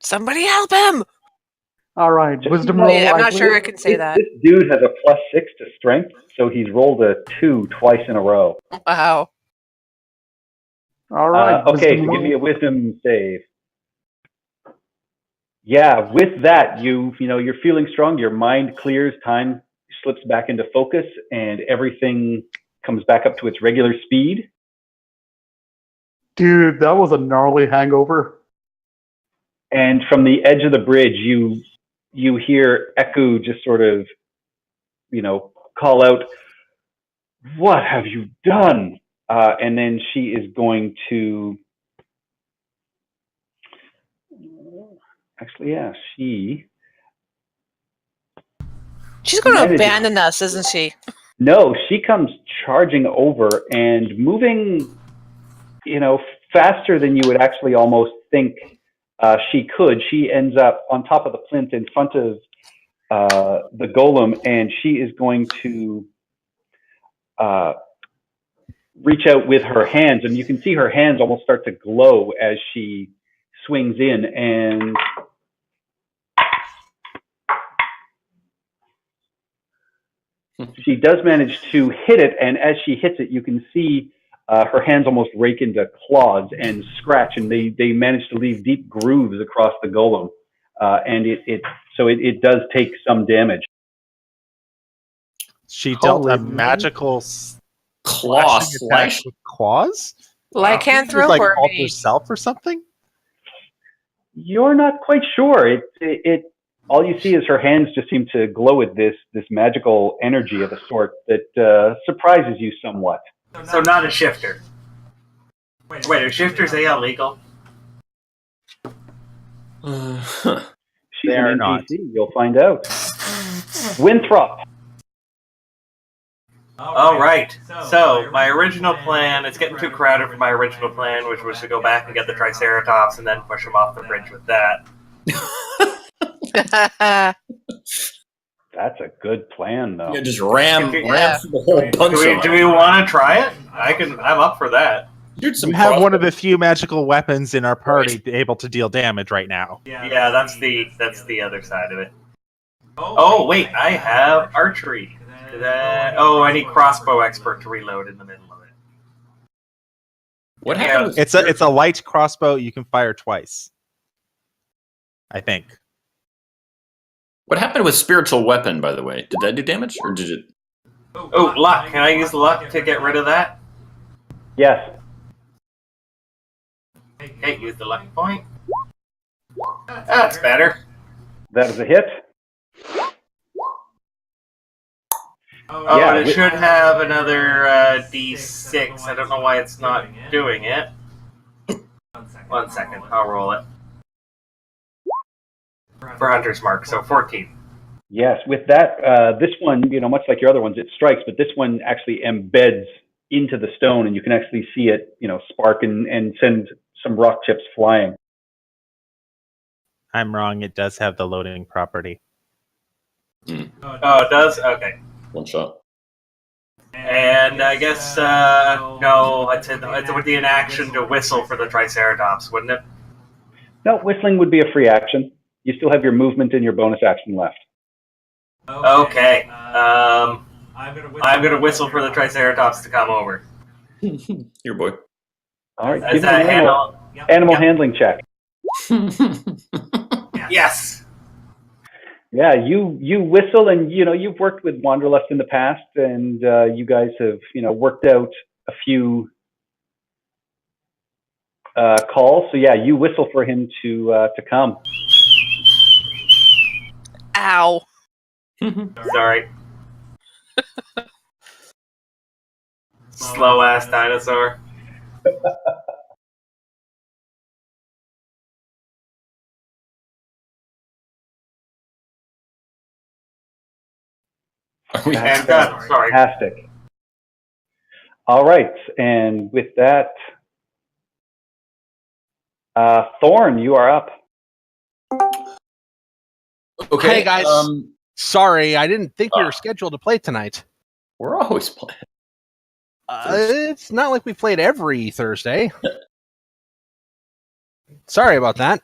Somebody help him! All right, wisdom roll. I'm not sure I can say that. This dude has a +6 to strength, so he's rolled a 2 twice in a row. Wow. All right. Okay, so give me a wisdom save. Yeah, with that, you're feeling strong. Your mind clears, time slips back into focus, and everything comes back up to its regular speed. Dude, that was a gnarly hangover. And from the edge of the bridge, you hear Echo just sort of, call out, "What have you done?" And then she is going to. Actually, yeah, she's going to abandon us, isn't she? No, she comes charging over and moving, faster than you would actually almost think she could. She ends up on top of the plinth in front of the golem, and she is going to reach out with her hands, and you can see her hands almost start to glow as she swings in, and she does manage to hit it, and as she hits it, you can see her hands almost rake into claws and scratch, and they manage to leave deep grooves across the golem, and it does take some damage. She dealt Holy a magical claw slashing slash attack with claws? Lycanthrope Like or called me? herself or something? You're not quite sure. It all you see is her hands just seem to glow with this magical energy of a sort that surprises you somewhat. So not a shifter. Wait, are shifters illegal? She's They are an not. NPC. You'll find out. Winthrop. All right. So my original plan, it's getting too crowded for my original plan, which was to go back and get the Triceratops and then push them off the bridge with that. That's a good plan, though. Yeah, just ram through the whole bunch of them. Do we want to try it? I'm up for that. Shoot some You have one of the crossbows. few magical weapons in our party able to deal damage right now. Yeah, that's the other side of it. Oh wait, I have archery. I need crossbow expert to reload in the middle of it. What happened? With It's a light crossbow. You can fire twice, I think. What happened with spiritual weapon? By the way, did that do damage or did it? Oh, luck. Can I use luck to get rid of that? Yes. Okay, use the luck point. That's better. That is a hit. Oh, Yeah, and it should have another D6. I don't know why it's not doing it. 1 second, I'll roll it. for Hunter's Mark, so 14. Yes, with that, this one, much like your other ones, it strikes, but this one actually embeds into the stone, and you can actually see it, spark and send some rock chips flying. I'm wrong. It does have the loading property. Oh, it does? Okay. One shot. And I guess, no, it would be an action to whistle for the Triceratops, wouldn't it? No, whistling would be a free action. You still have your movement and your bonus action left. Okay. I'm gonna whistle for the Triceratops to come over. Your boy. All right, Is give me that an animal handling check. Yes. Yeah, you whistle, and you've worked with Wanderlust in the past, and you guys have worked out a few calls. So yeah, you whistle for him to come. Ow. Sorry. Slow ass dinosaur. And done. Sorry. Fantastic. All right, and with that, Thorn, you are up. Okay, Hey guys, sorry, I didn't think we were scheduled to play tonight. We're always playing. It's not like we played every Thursday. Sorry about that.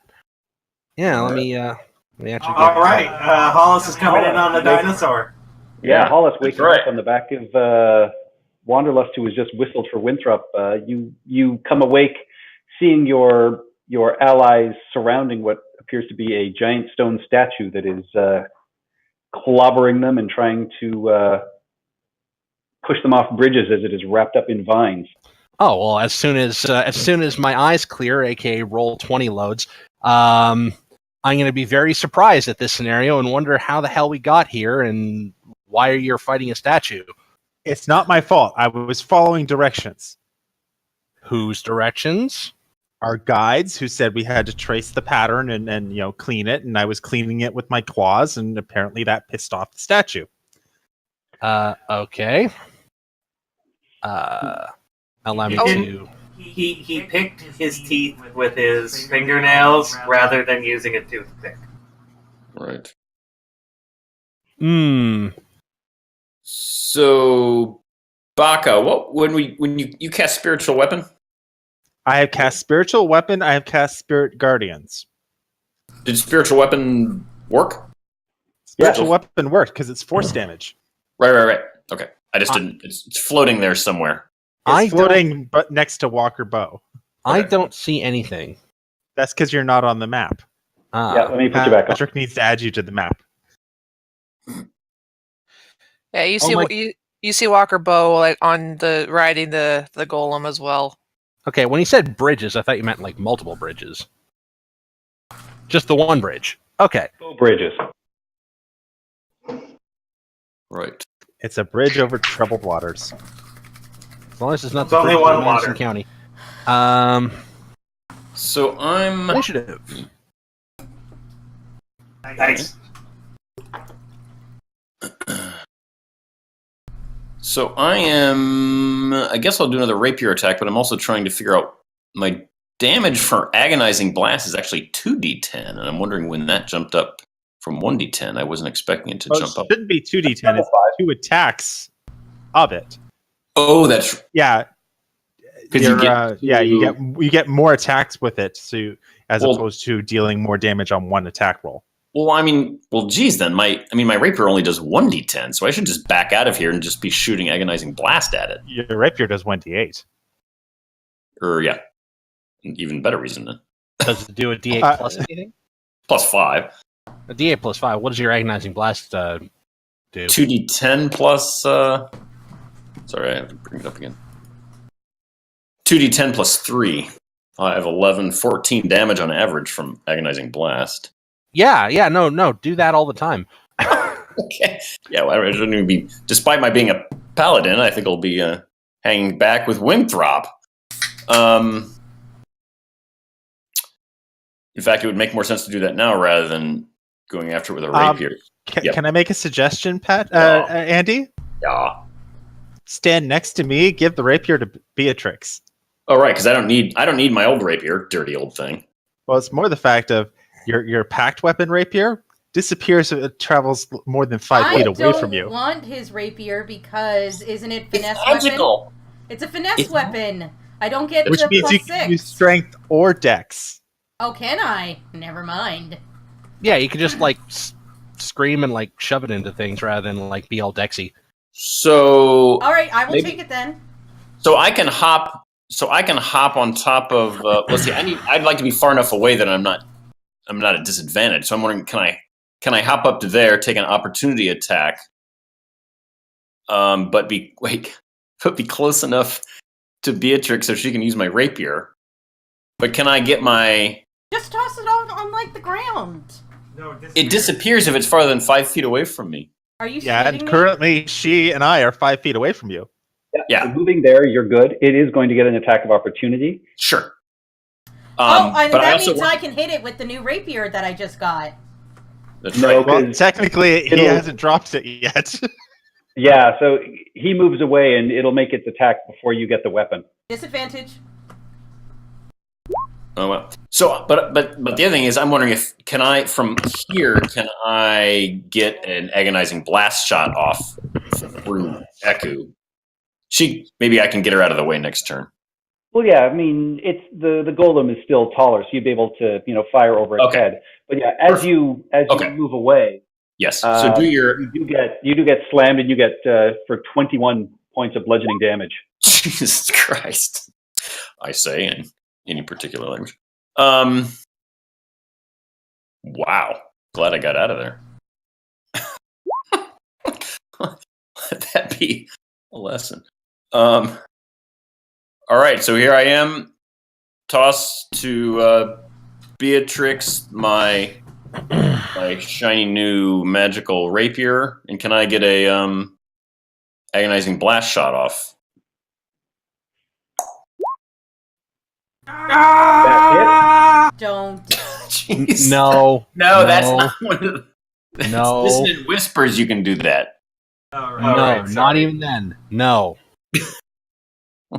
Yeah, let me actually. All right, Hollis is coming in on the dinosaur. Yeah, Hollis waking right. up on the back of Wanderlust, who was just whistled for Winthrop. You come awake, seeing your allies surrounding what appears to be a giant stone statue that is clobbering them and trying to push them off bridges as it is wrapped up in vines. Oh well, as soon as my eyes clear, aka roll 20 loads, I'm going to be very surprised at this scenario and wonder how the hell we got here and why you're fighting a statue. It's not my fault. I was following directions. Whose directions? Our guides who said we had to trace the pattern and clean it, and I was cleaning it with my claws, and apparently that pissed off the statue. Okay. Allow me to. He picked his teeth with his fingernails rather than using a toothpick. Right. So, Baka, when you cast spiritual weapon? I have cast spiritual weapon. I have cast spirit guardians. Did spiritual weapon work? Spiritual weapon worked because it's force damage. Right. Okay, I just didn't. It's floating there somewhere. It's floating, but next to Walker Bow. I don't see anything. That's because you're not on the map. Yeah, let me put you back on. Patrick needs to add you to the map. Yeah, you see you see Walker Bow like on the riding the golem as well. Okay, when he said bridges, I thought you meant like multiple bridges. Just the one bridge. Okay. Bow bridges. Right. It's a bridge over troubled waters. As long as it's not It's only bridge one in Madison water. County. So I'm Initiative. Nice. So I guess I'll do another rapier attack, but I'm also trying to figure out my damage for agonizing blast is actually 2d10, and I'm wondering when that jumped up from 1d10. I wasn't expecting it to jump up. It shouldn't be 2d10. It's 2 attacks of it. Oh, that's Yeah. because you get more attacks with it, so as opposed to dealing more damage on one attack roll. Geez, then my rapier only does 1d10, so I should just back out of here and just be shooting agonizing blast at it. Your rapier does 1d8. Or yeah, even better reason then. Does it do a D8 plus anything? Plus 5. A D8 plus 5. What does your agonizing blast do? 2d10 plus. Sorry, I have to bring it up again. 2d10 plus 3. I have 14 damage on average from agonizing blast. Yeah, no, do that all the time. Okay. Yeah, well, I shouldn't even be. Despite my being a paladin, I think I'll be hanging back with Winthrop. In fact, it would make more sense to do that now rather than going after it with a rapier. Yep. Can I make a suggestion, Pat? Yeah. Andy? Yeah. Stand next to me. Give the rapier to Beatrix. Oh, right, because I don't need my old rapier, dirty old thing. Well, it's more the fact of your packed weapon rapier disappears if it travels more than 5 feet away from you. I don't want his rapier because isn't it finesse It's magical. weapon? It's a finesse weapon. I don't get Which the means you +6. can use strength or dex. Oh, can I? Never mind. Yeah, you could just like scream and like shove it into things rather than like be all dexy. So All right, I will take it then. So I can hop. So I can hop on top of. Let's see. I'd like to be far enough away that I'm not at disadvantage. So I'm wondering, can I hop up to there, take an opportunity attack, but be close enough to Beatrix so she can use my rapier. But can I get my? Just toss it on like the ground. No, It disappears if it's farther than 5 feet away from me. Are you? Yeah, and shitting me? currently she and I are 5 feet away from you. Yeah. So moving there, you're good. It is going to get an attack of opportunity. Sure. And but that also means I can hit it with the new rapier that I just got. That's No, right. Well, 'cause technically, he hasn't dropped it yet. Yeah, so he moves away and it'll make its attack before you get the weapon. Disadvantage. Oh well. So, but the other thing is, I'm wondering can I get an agonizing blast shot off through Eku? Maybe I can get her out of the way next turn. Well, yeah, I mean, it's the golem is still taller, so you'd be able to, fire over its head. But yeah, as you move away, yes. So you do get slammed, and you get for 21 points of bludgeoning damage. Jesus Christ! I say in any particular language. Wow. Glad I got out of there. Let that be a lesson. All right, so here I am. Toss to Beatrix my shiny new magical rapier, and can I get a agonizing blast shot off? That's Don't. Jeez. No, That's not one of the... No. Listen in whispers, you can do that. no, not even then. No,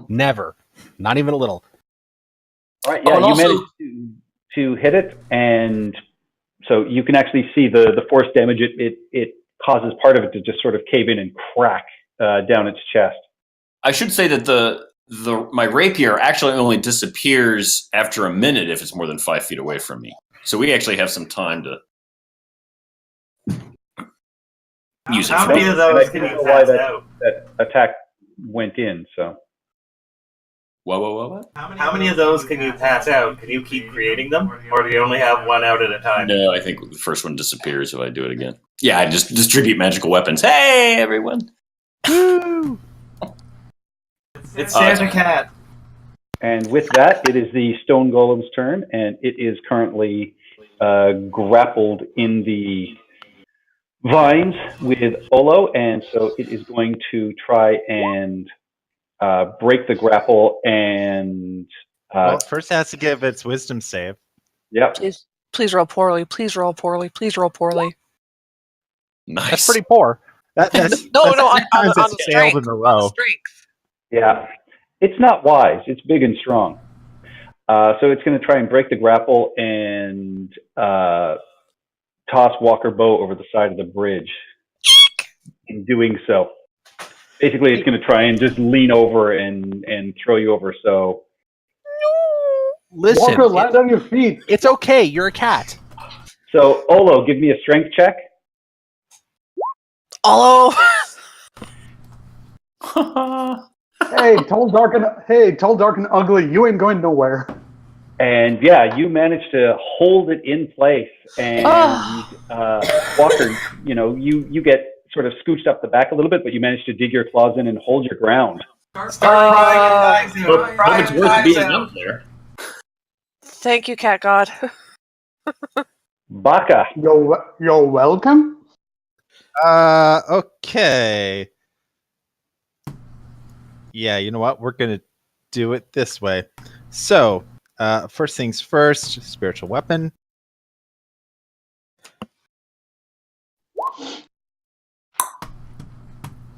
never, not even a little. All right, yeah, and you also- managed to hit it, and so you can actually see the force damage. It causes part of it to just sort of cave in and crack down its chest. I should say that my rapier actually only disappears after a minute if it's more than 5 feet away from me. So we actually have some time to use it. How For many of those can you pass out? That attack went in, so. What? How many of those can you pass out? Can you keep creating them, or do you only have one out at a time? No, I think the first one disappears if I do it again. Yeah, I just distribute magical weapons. Hey, everyone! Woo! It's Santa Cat. And with that, it is the stone golem's turn, and it is currently grappled in the vines with Olo, and so it is going to try and break the grapple and... Well, first it has to give its wisdom save. Yep. Please roll poorly. Please roll poorly. Please roll poorly. Nice. That's pretty poor. No, That's on times the it's failed strength. in a row. Strength. Yeah. It's not wise. It's big and strong. So it's going to try and break the grapple and toss Walker Bow over the side of the bridge. In doing so, basically, it's going to try and just lean over and throw you over. So, Listen, Walker, land on your feet. it's okay. You're a cat. so Olo, give me a strength check. Oh, Hey, tall, dark, and ugly. You ain't going nowhere. And yeah, you managed to hold it in place. And Walker, you get sort of scooched up the back a little bit, but you managed to dig your claws in and hold your ground. Start crying and Hope it's worth being up there. thank you, Cat God. Baka. You're welcome. Okay. Yeah, you know what? We're going to do it this way. So, first things first, spiritual weapon.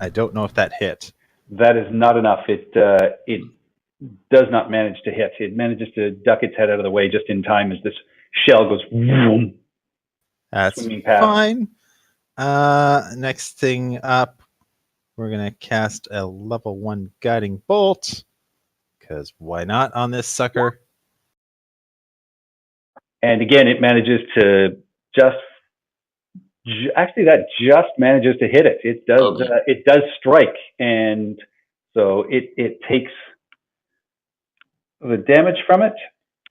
I don't know if that hit. That is not enough. It does not manage to hit. It manages to duck its head out of the way just in time as this shell goes vroom, That's swinging past. fine. Next thing up, we're going to cast a level 1 guiding bolt. Because why not on this sucker? And again, it manages to actually, that just manages to hit it. It does. It does strike, and so it takes the damage from it,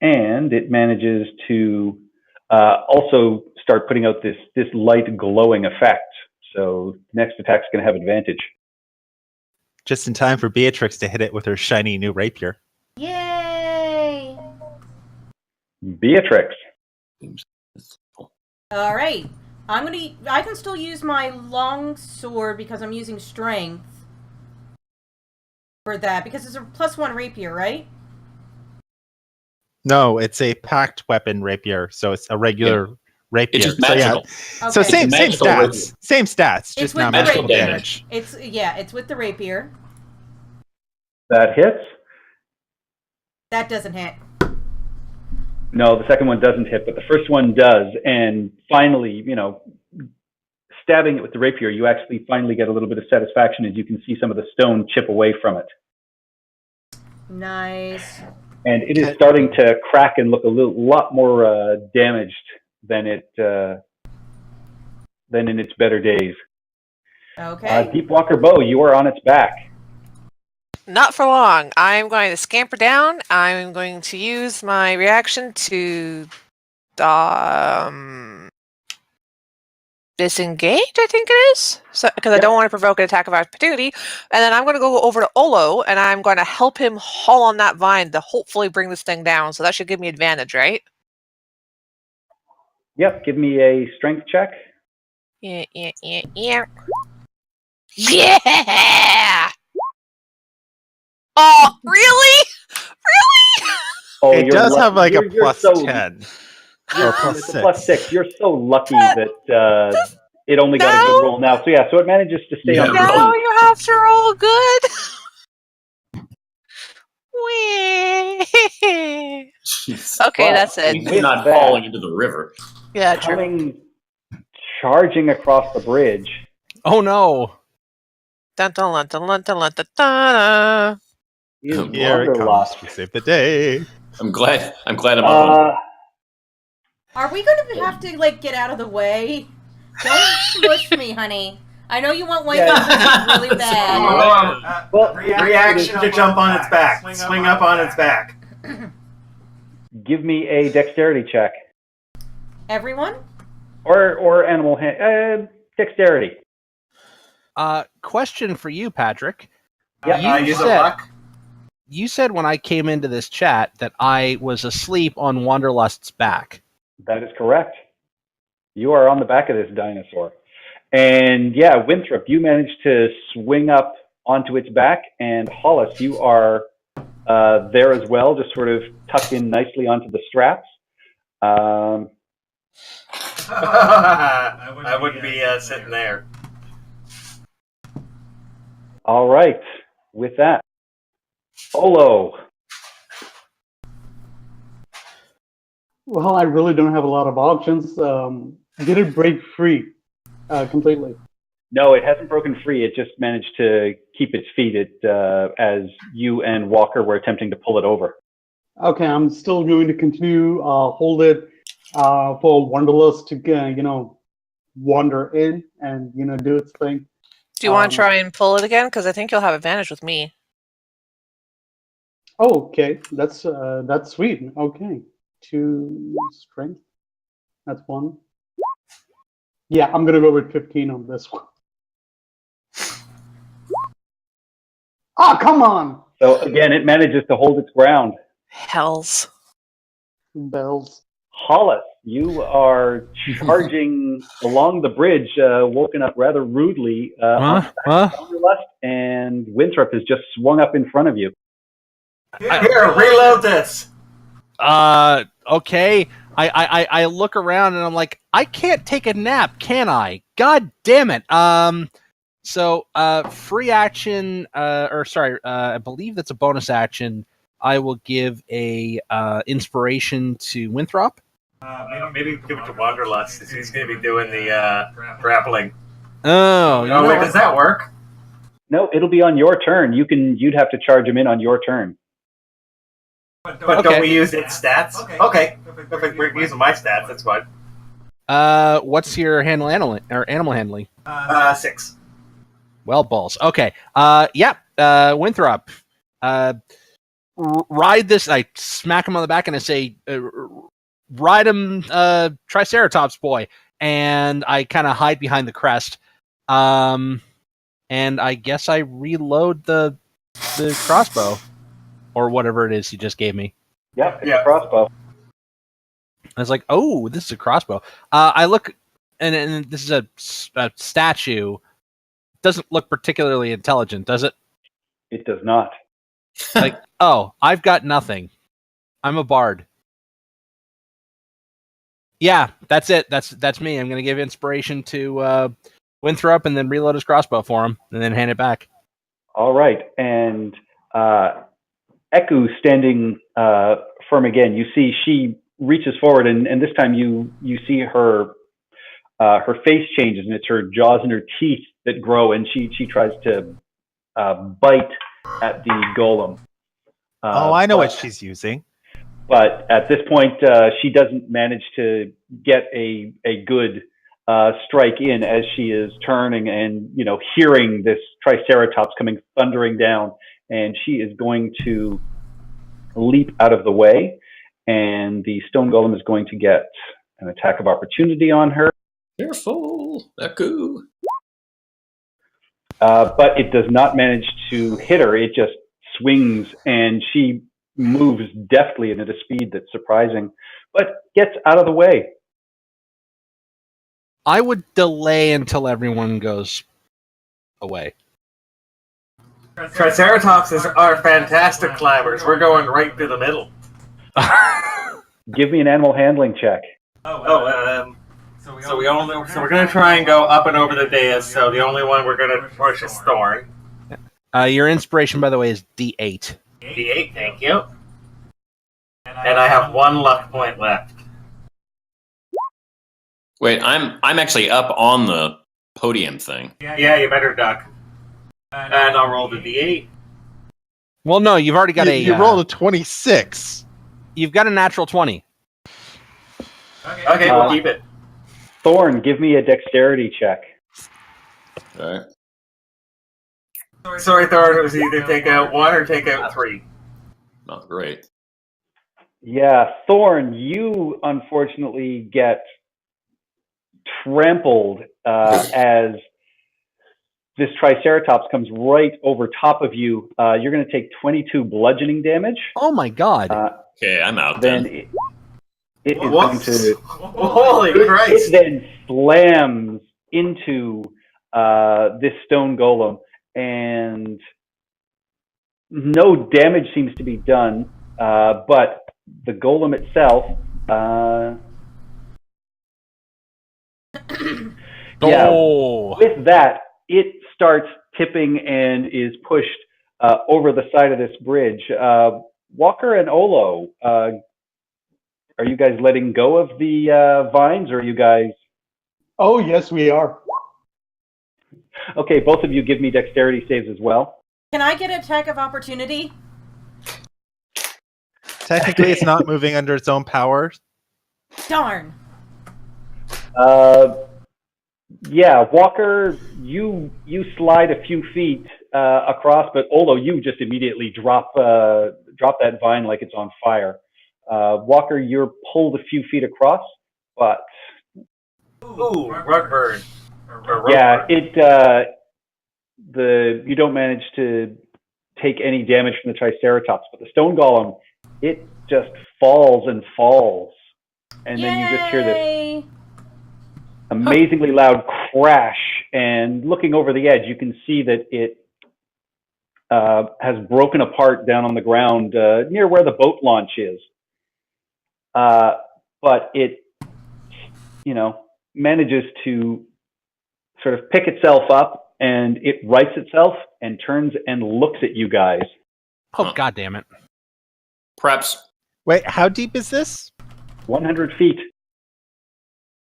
and it manages to also start putting out this light glowing effect. So next attack's going to have advantage. Just in time for Beatrix to hit it with her shiny new rapier. Yay! Beatrix. All right. I can still use my long sword because I'm using strength for that because it's a +1 rapier, right? No, it's a packed weapon rapier, so it's a regular rapier. It's just magical. Okay. So same magical stats. rapier. Same stats, It's just with now the magical rapier. damage. It's with the rapier. That hits. That doesn't hit. No, the second one doesn't hit, but the first one does. And finally, stabbing it with the rapier, you actually finally get a little bit of satisfaction as you can see some of the stone chip away from it. Nice. And it is starting to crack and look a lot more damaged than in its better days. Okay. Deep Walker Bow, you are on its back. Not for long. I'm going to scamper down. I'm going to use my reaction to disengage, I think it is. So because I don't want to provoke an attack of opportunity. And then I'm going to go over to Olo and I'm going to help him haul on that vine to hopefully bring this thing down. So that should give me advantage, right? Yep, give me a strength check. Yeah. Yeah! Oh, really? Really? Oh, It does lucky. have like a You're plus so, 10. Or plus it's 6. a +6. You're so lucky that it only got a good roll now. So yeah, so it manages to stay on the Now ground. you have to roll good. Whee! Okay, that's it. You're not falling into the river. Yeah, true. Coming, charging across the bridge. Oh no! Dun, dun, dun, dun, dun, dun, dun, dun. Is Here it Wanderlust. comes to save the day. I'm glad I'm up. Are we going to have to get out of the way? Don't smush me, honey. I know you want white really bad. Well, reaction to jump on its back. Swing up on its back. Give me a dexterity check. Everyone? Or animal dexterity. Question for you, Patrick. Yeah, use a luck. You said when I came into this chat that I was asleep on Wanderlust's back. That is correct. You are on the back of this dinosaur. And yeah, Winthrop, you managed to swing up onto its back, and Hollis, you are there as well, just sort of tucked in nicely onto the straps. I wouldn't be sitting there. All right. With that, Olo. Well, I really don't have a lot of options. Did it break free completely? No, it hasn't broken free. It just managed to keep its feet as you and Walker were attempting to pull it over. Okay, I'm still going to continue hold it for Wanderlust to wander in and do its thing. Do you want to try and pull it again? Because I think you'll have advantage with me. Oh, okay, that's sweet. Okay, 2 strength. That's 1. Yeah, I'm gonna go with 15 on this one. Ah, come on! So again, it manages to hold its ground. Hells. Bells. Hollis, you are charging along the bridge, woken up rather rudely. Wanderlust, and Winthrop has just swung up in front of you. Here, reload this. Okay. I look around and I'm like, I can't take a nap, can I? God damn it. So, free action, I believe that's a bonus action. I will give a inspiration to Winthrop. Maybe give it to Wanderlust, since he's going to be doing the grappling. Oh, you know wait, what? does that work? No, it'll be on your turn. You'd have to charge him in on your turn. But Okay. don't we use its stats? Okay. If we're using my stats, that's fine. What's your animal handling? 6. Well, balls. Okay. Winthrop. Ride this. I smack him on the back and I say, ride him, Triceratops boy. And I kind of hide behind the crest. And I guess I reload the crossbow. Or whatever it is he just gave me. Yep, it's a crossbow. I was like, oh, this is a crossbow. I look, and this is a statue. Doesn't look particularly intelligent, does it? It does not. Like, oh, I've got nothing. I'm a bard. Yeah, that's it. That's me. I'm going to give inspiration to Winthrop and then reload his crossbow for him and then hand it back. All right. And Eku standing firm again. You see she reaches forward, and this time you see her face changes, and it's her jaws and her teeth that grow, and she tries to bite at the golem. I know what she's using. But at this point, she doesn't manage to get a good strike in as she is turning and hearing this Triceratops coming thundering down, and she is going to leap out of the way, and the stone golem is going to get an attack of opportunity on her. Careful, Eku. But it does not manage to hit her. It just swings, and she moves deftly and at a speed that's surprising, but gets out of the way. I would delay until everyone goes away. Triceratops are fantastic climbers. We're going right through the middle. Give me an animal handling check. So we're going to try and go up and over the dais. So the only one we're going to push is Thorn. Your inspiration, by the way, is D8. D8, thank you. And I have 1 luck point left. Wait, I'm actually up on the podium thing. Yeah, you better duck. And I'll roll the D8. Well, no, you've already got You rolled a 26. You've got a natural 20. Okay, we'll keep it. Thorn, give me a dexterity check. All right. Sorry, Thorn, it was either take out 1 or take out 3. Not great. Yeah, Thorn, you unfortunately get trampled as this Triceratops comes right over top of you. You're going to take 22 bludgeoning damage. Oh my god. Okay, I'm out Then then. it is going to... Holy Christ! It then slams into this stone golem, and no damage seems to be done, but the golem itself... with that, it starts tipping and is pushed over the side of this bridge. Walker and Olo, are you guys letting go of the vines, or are you guys... Oh, yes, we are. Okay, both of you give me dexterity saves as well. Can I get an attack of opportunity? Technically, it's not moving under its own power. Darn. Yeah, Walker, you slide a few feet across, but Olo, you just immediately drop that vine like it's on fire. Walker, you're pulled a few feet across, but Ooh, rug burn. yeah, you don't manage to take any damage from the Triceratops, but the stone golem, it just falls and falls, and then you just hear this amazingly loud crash, and looking over the edge, you can see that it has broken apart down on the ground near where the boat launch is. But it, manages to sort of pick itself up and it rights itself and turns and looks at you guys. Oh, God damn it. Perhaps. Wait, how deep is this? 100 feet.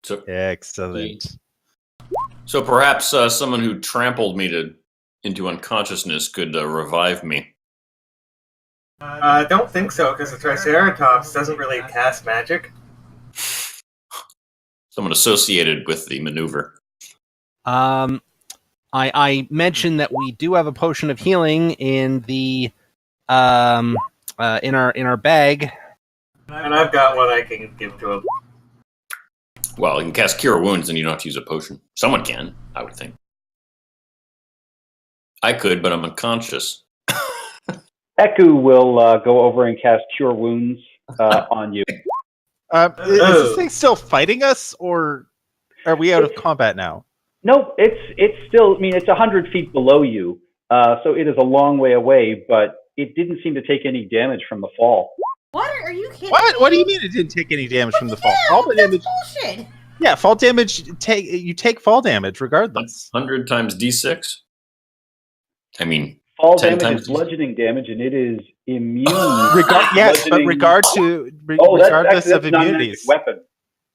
So, Excellent. so perhaps someone who trampled me into unconsciousness could revive me. I don't think so, because the Triceratops doesn't really cast magic. Someone associated with the maneuver. I mentioned that we do have a potion of healing in the in our bag. And I've got what I can give to him. Well, you can cast Cure Wounds and you don't have to use a potion. Someone can, I would think. I could, but I'm unconscious. Eku will go over and cast Cure Wounds on you. Is this thing still fighting us, or are we out of combat now? No, it's still. I mean, it's 100 feet below you, so it is a long way away. But it didn't seem to take any damage from the fall. What? Are you kidding me? What do you mean it didn't take any damage from the fall? Yeah, Fall that's damage. bullshit. Yeah, fall damage. You take fall damage regardless. 100 times D6? I mean, Fall 10 damage times is bludgeoning damage, and it is immune. Yes, but bludgeoning- regardless that's of non-magic immunities. weapon.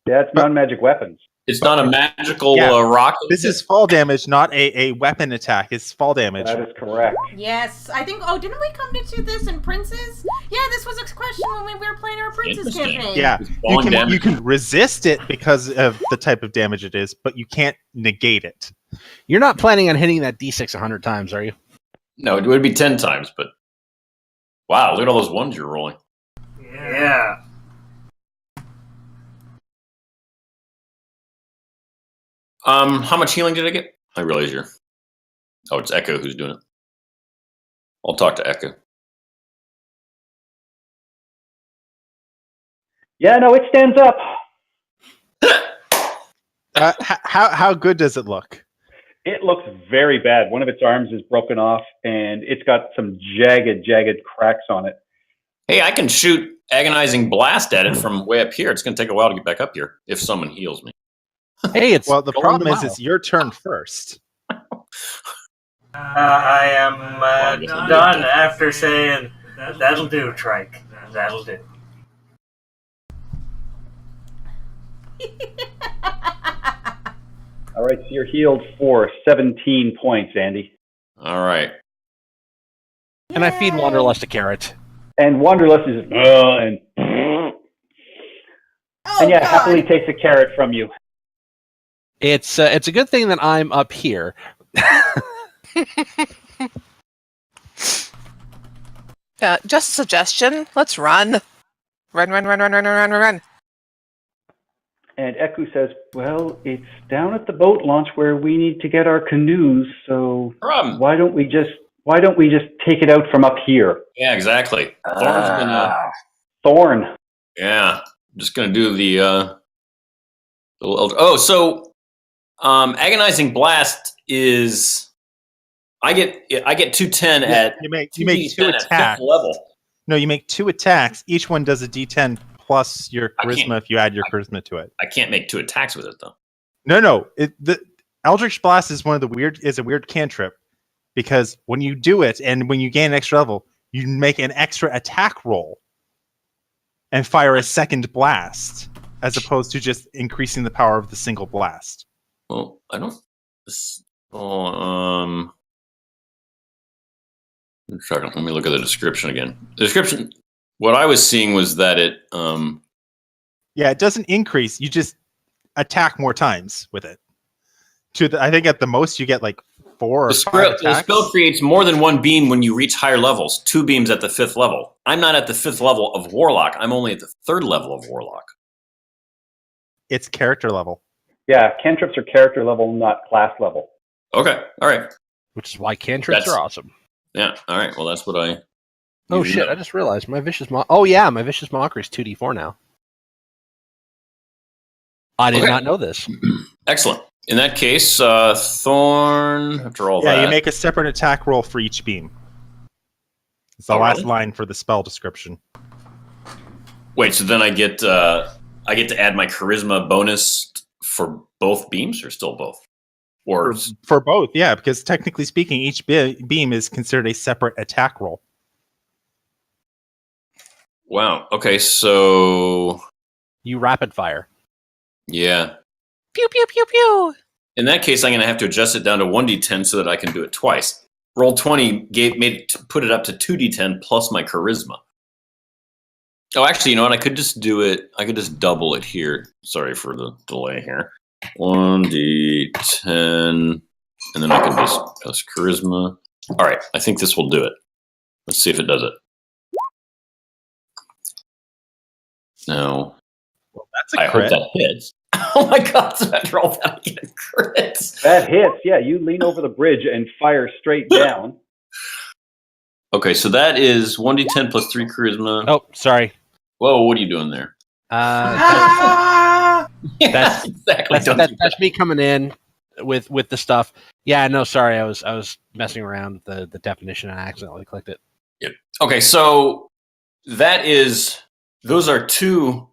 Yeah, it's non-magic weapons. it's not a magical Yeah, rock. This is fall damage, not a weapon attack. It's fall damage. That is correct. Yes, I think. Oh, didn't we come to this in Princes? Yeah, this was a question when we were playing our Princes Interesting. campaign. Yeah, It's you falling can damage. you can resist it because of the type of damage it is, but you can't negate it. You're not planning on hitting that D6 100 times, are you? No, it would be 10 times, but... Wow, look at all those ones you're rolling. Yeah. How much healing did I get? I realize you're... Oh, it's Echo who's doing it. I'll talk to Echo. Yeah, no, it stands up. How good does it look? It looks very bad. One of its arms is broken off, and it's got some jagged cracks on it. Hey, I can shoot Agonizing Blast at it from way up here. It's going to take a while to get back up here, if someone heals me. Hey, it's Well, the going problem the is mile. it's your turn first. I am done after saying, that'll do, Trike. That'll do. All right, so you're healed for 17 points, Andy. All right. And I feed Wanderlust a carrot. And Wanderlust is and Oh, yeah, God. happily takes a carrot from you. It's a good thing that I'm up here. Just a suggestion. Let's run. Run. And Eku says, "Well, it's down at the boat launch where we need to get our canoes. So why don't we just take it out from up here?" Yeah, exactly. Thorn's gonna... Thorn. Yeah, I'm just gonna do the little... Oh, so Agonizing Blast is... I get 210 at... You make 2d10 two at attacks. 5th level. No, you make 2 attacks. Each one does a D10 plus your I can't- charisma if you add your charisma to it. I can't make 2 attacks with it, though. No. The Eldritch Blast is a weird cantrip because when you do it and when you gain an extra level, you make an extra attack roll and fire a second blast, as opposed to just increasing the power of the single blast. Well, I don't... Let me look at the description again. The description... What I was seeing was that it... Yeah, it doesn't increase. You just attack more times with it. I think at the most you get like 4 or The 5 spell attacks. creates more than one beam when you reach higher levels. 2 beams at the 5th level. I'm not at the 5th level of Warlock. I'm only at the 3rd level of Warlock. It's character level. Yeah, cantrips are character level, not class level. Okay, all right. Which is why cantrips That's- are awesome. Yeah, all right. Well, that's what I... Oh need to shit! know. I just realized my vicious Oh yeah, my vicious mockery is 2d4 now. I did Okay. not know this. Excellent. In that case, Thorn, after all Yeah, that... you make a separate attack roll for each beam. It's the Oh, last really? line for the spell description. Wait, so then I get to add my charisma bonus for both beams, or still both? Or For both, yeah, because technically speaking, each beam is considered a separate attack roll. wow. Okay, so You rapid fire. yeah. Pew pew pew pew. In that case, I'm going to have to adjust it down to 1d10 so that I can do it twice. Roll 20 put it up to 2d10 plus my charisma. Oh, actually, you know what? I could just do it. I could just double it here. Sorry for the delay here. 1d10, and then I can just plus charisma. All right, I think this will do it. Let's see if it does it. No. Well, that's a I crit. hope that hits. Oh my god, so I have to roll that again. Crits. That hits. Yeah, you lean over the bridge and fire straight down. Okay, so that is 1d10 plus 3 charisma. Oh, sorry. Whoa, what are you doing there? That's Exactly. that's me coming in with the stuff. Yeah, no, sorry. I was messing around with the definition and I accidentally clicked it. Yep. Okay, so those are two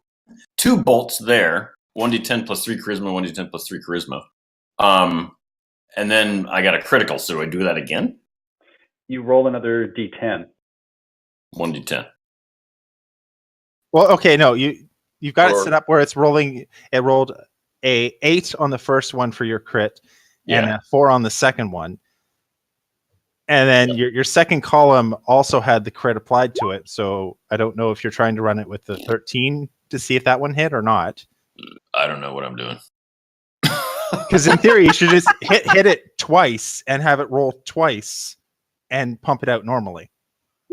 bolts there. 1d10 plus 3 charisma, 1d10 plus 3 charisma. And then I got a critical, so do I do that again? You roll another d10. 1d10. Well, okay, no, you've got it Or- set up where it's rolling. It rolled a 8 on the first one for your crit, and Yeah. a 4 on the second one. And then your second column also had the crit applied to it. So I don't know if you're trying to run it with the 13 to see if that one hit or not. I don't know what I'm doing. Because in theory, you should just hit it twice and have it roll twice and pump it out normally.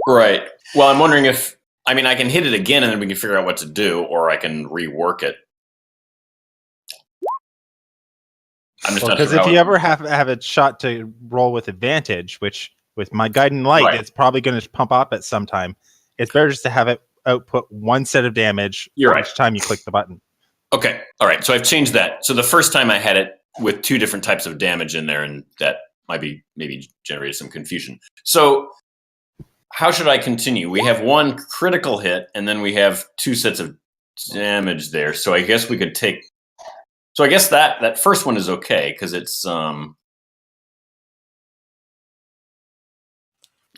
Right. Well, I'm wondering if I can hit it again and then we can figure out what to do, or I can rework it. I'm just not Because sure if how you it- ever have a shot to roll with advantage, which with my guiding light, Right. it's probably going to pump up at some time. It's better just to have it output one set of damage You're right. each time you click the button. Okay. All right. So I've changed that. So the first time I had it with 2 different types of damage in there, and that maybe generated some confusion. So how should I continue? We have 1 critical hit, and then we have 2 sets of damage there. So I guess we could take. So I guess that first one is okay because it's All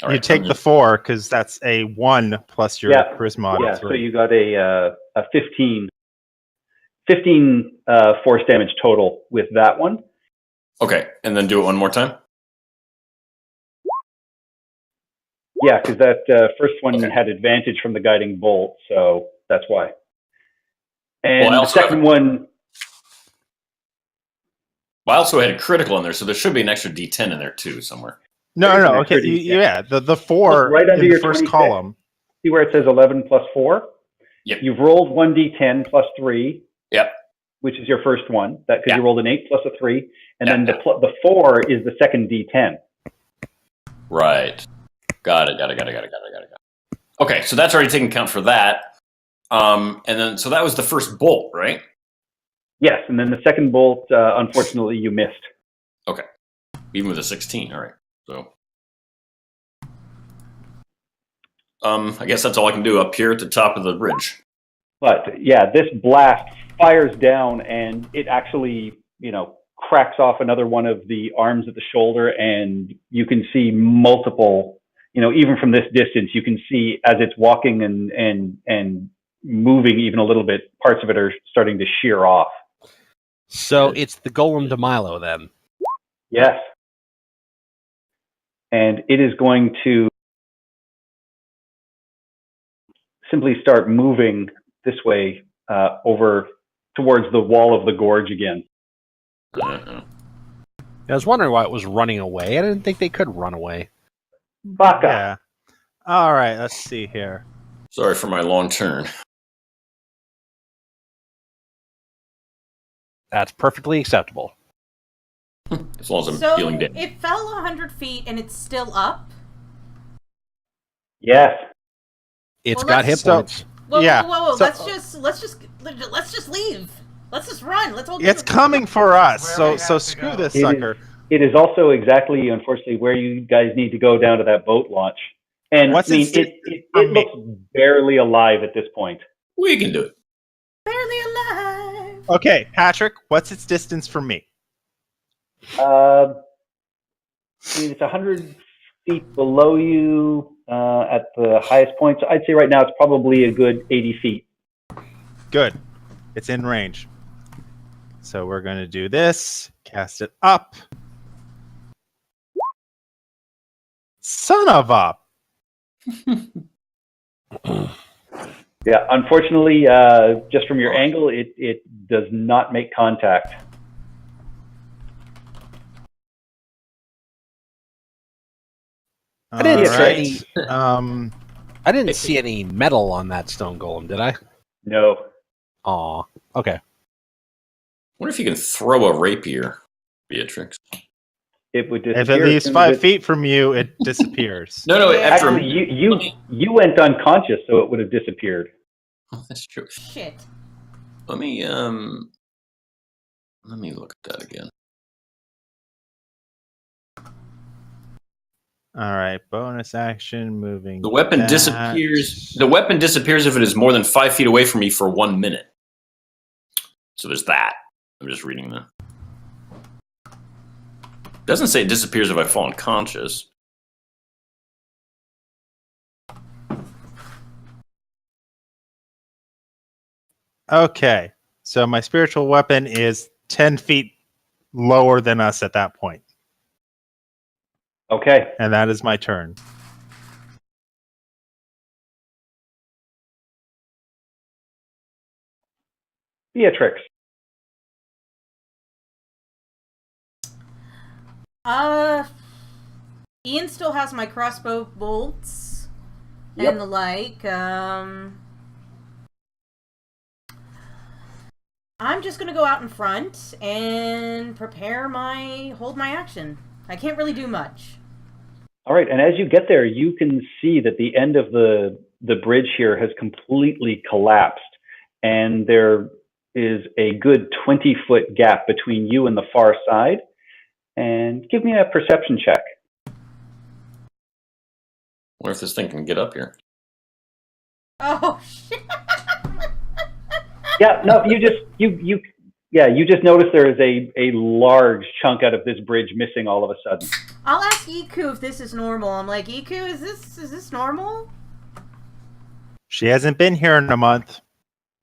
You right, take I'm the 4 because that's a 1 plus your Yeah, charisma out Yeah, of so 3. you got a 15 force damage total with that one. okay, and then do it one more time. Yeah, because that first one Okay. had advantage from the guiding bolt, so that's why. And Well, I the also have second a- one, I also had a critical in there, so there should be an extra D10 in there too somewhere. No, there's no, an okay. extra Yeah, the 4 Look right under in the your first 26. column. see where it says 11 plus 4? Yep. You've rolled 1d10 plus 3, Yep. which is your first one, because Yeah. you rolled an 8 plus a 3, and Yeah, then yeah. the 4 is the second d10. Right. Got it. Okay, so that's already taken account for that. And then so that was the first bolt, right? Yes, and then the second bolt, unfortunately, you missed. Even with a 16. All right. So I guess that's all I can do up here at the top of the bridge. But yeah, this blast fires down, and it actually, cracks off another one of the arms at the shoulder, and you can see multiple. Even from this distance, you can see as it's walking and moving even a little bit, parts of it are starting to shear off. So it's the Golem de Milo then. Yes, and it is going to simply start moving this way over towards the wall of the gorge again. Uh-uh. I was wondering why it was running away. I didn't think they could run away. Baka. Yeah. All right, let's see here. Sorry for my long turn. That's perfectly acceptable. As long as I'm So dealing damage. it fell 100 feet and it's still up. Yes. It's Well, got hit let's- points. Whoa, Yeah, whoa. so- Let's just leave. Let's just run. Let's all. It's coming for us, Where we so have so to screw go. this It is- sucker. It is also exactly, unfortunately, where you guys need to go down to that boat launch. And What's I mean, its distance it from me? looks barely alive at this point. We can do it. barely alive. Okay, Patrick, what's its distance from me? It's 100 feet below you at the highest point. So I'd say right now it's probably a good 80 feet. Good. It's in range. So we're going to do this. Cast it up. Son of a... Yeah, unfortunately, just from your angle, it does not make contact. I didn't see Alright. any. I didn't see any metal on that stone golem, did I? No. Aw. Okay. I wonder if you can throw a rapier, Beatrix. It would If disappear. it leaves 5 feet from you, it disappears. No, Yeah. after Actually, you went unconscious, so it would have disappeared. that's true. Shit. Let me look at that again. All right, bonus action, moving. The weapon that. disappears. The weapon disappears if it is more than 5 feet away from me for 1 minute. So there's that. I'm just reading that. Doesn't say it disappears if I fall unconscious. Okay, so my spiritual weapon is 10 feet lower than us at that point, Okay. and that is my turn. Beatrix. Ian still has my crossbow bolts Yep. and the like. I'm just gonna go out in front and hold my action. I can't really do much. All right, and as you get there, you can see that the end of the bridge here has completely collapsed, and there is a good 20-foot gap between you and the far side. And give me a perception check. Wonder if this thing can get up here. Oh shit! Yeah, no, you just noticed there is a large chunk out of this bridge missing all of a sudden. I'll ask Iku if this is normal. I'm like, Iku, is this normal? She hasn't been here in a month.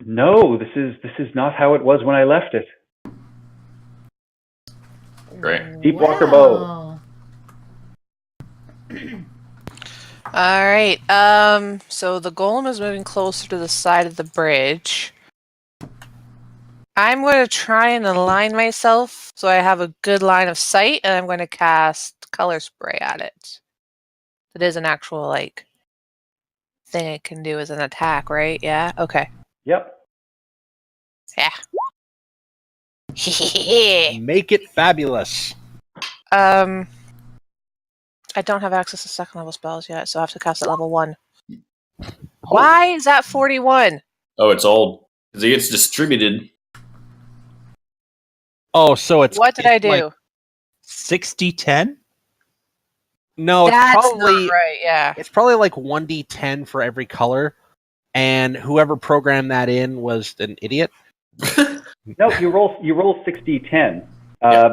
No, this is not how it was when I left it. Great. Deep Walker bow. All right. So the golem is moving closer to the side of the bridge. I'm going to try and align myself so I have a good line of sight, and I'm going to cast color spray at it. It is an actual thing it can do as an attack, right? Yeah. Okay. Yep. Yeah. Make it fabulous. I don't have access to second level spells yet, so I have to cast at level 1. Why is that 41? Oh, it's all because it gets distributed. Oh, so it's What did I do? like 60-10? no, it's That's probably not right. Yeah. it's probably like 1d10 for every color, and whoever programmed that in was an idiot. No, you roll 60-10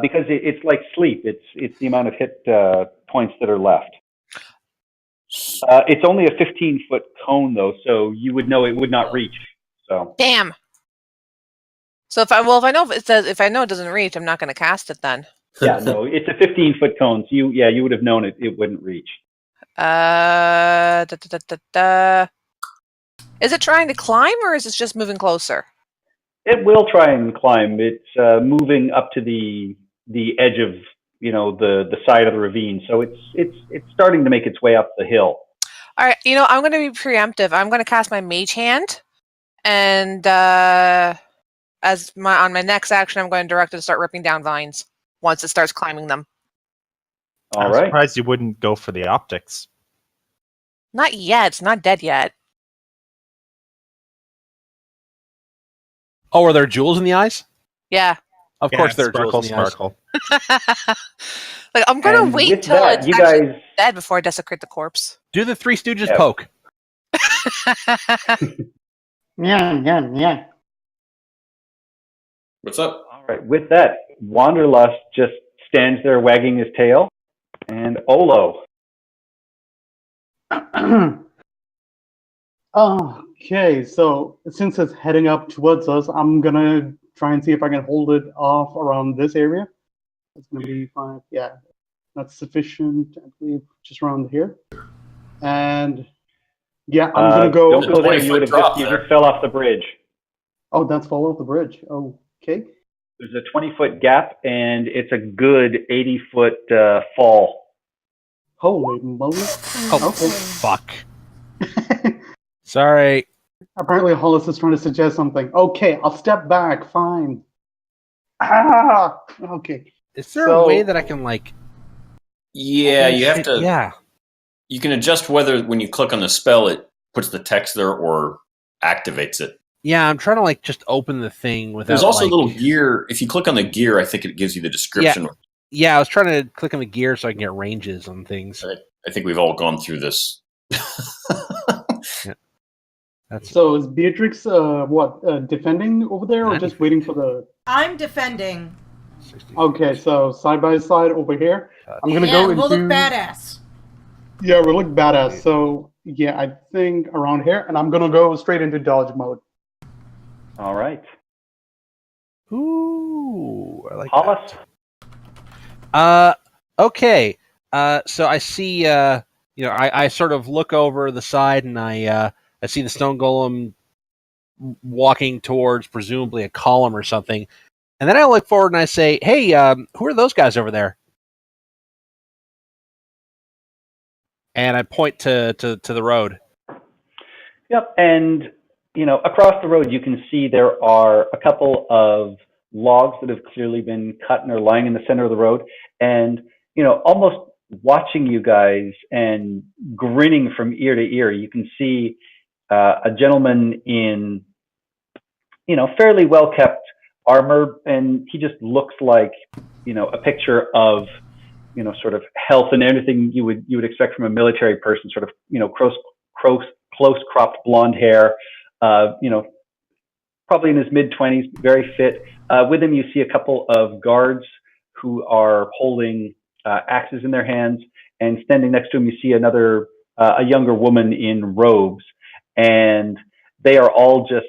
because it's like sleep. It's the amount of hit points that are left. It's only a 15-foot cone though, so you would know it would not reach. So Damn. So if I know if I know it doesn't reach, I'm not going to cast it then. yeah, no, it's a 15-foot cone. So you would have known it wouldn't reach. Is it trying to climb or is it just moving closer? It will try and climb. It's moving up to the edge of the side of the ravine. So it's starting to make its way up the hill. All right, I'm going to be preemptive. I'm going to cast my mage hand, and on my next action, I'm going to direct it to start ripping down vines once it starts climbing them. All I'm right. surprised you wouldn't go for the optics. Not yet. It's not dead yet. Oh, are there jewels in the eyes? Yeah. Of course there are jewels in the sparkle. I'm going to And wait with until that, it's you actually guys. dead before I desecrate the corpse. Do the Three Stooges Yeah. poke. Yeah. What's up? All right. With that, Wanderlust just stands there wagging his tail. And Olo. Okay, so since it's heading up towards us, I'm gonna try and see if I can hold it off around this area. It's gonna be fine. Yeah, that's sufficient. I believe just around here. And yeah, I'm gonna go. Don't go there. You 20-foot drop just there. fell off the bridge. Oh, that's fall off the bridge. Okay. There's a 20-foot gap, and it's a good 80-foot fall. Holy moly! Oh, Okay. fuck. Sorry. Apparently, Hollis is trying to suggest something. Okay, I'll step back. Fine. Ah. Okay. Is there So- a way that I can, like... Yeah, you have to. Yeah. You can adjust whether when you click on the spell, it puts the text there or activates it. Yeah, I'm trying to, like, just open the thing without, There's also like... a little gear. If you click on the gear, I think it gives you the description. Yeah, I was trying to click on the gear so I can get ranges on things. I think we've all gone through this. That's So is Beatrix defending over there, or just waiting for the? I'm defending. 60. Okay, so side by side over here. I'm gonna Yeah, go into. we'll look badass. Yeah, we look badass. So yeah, I think around here, and I'm gonna go straight into dodge mode. All right. Ooh, I like Hollis? that. Okay. So I see, I sort of look over the side and I see the stone golem walking towards presumably a column or something. And then I look forward and I say, hey, who are those guys over there? And I point to the road. Yep, and across the road you can see there are a couple of logs that have clearly been cut and are lying in the center of the road, and almost watching you guys and grinning from ear to ear, you can see a gentleman in fairly well kept armor, and he just looks like a picture of sort of health and everything you would expect from a military person, sort of close cropped blonde hair, probably in his mid-20s, very fit. With him, you see a couple of guards who are holding axes in their hands, and standing next to him, you see a younger woman in robes, and they are all just,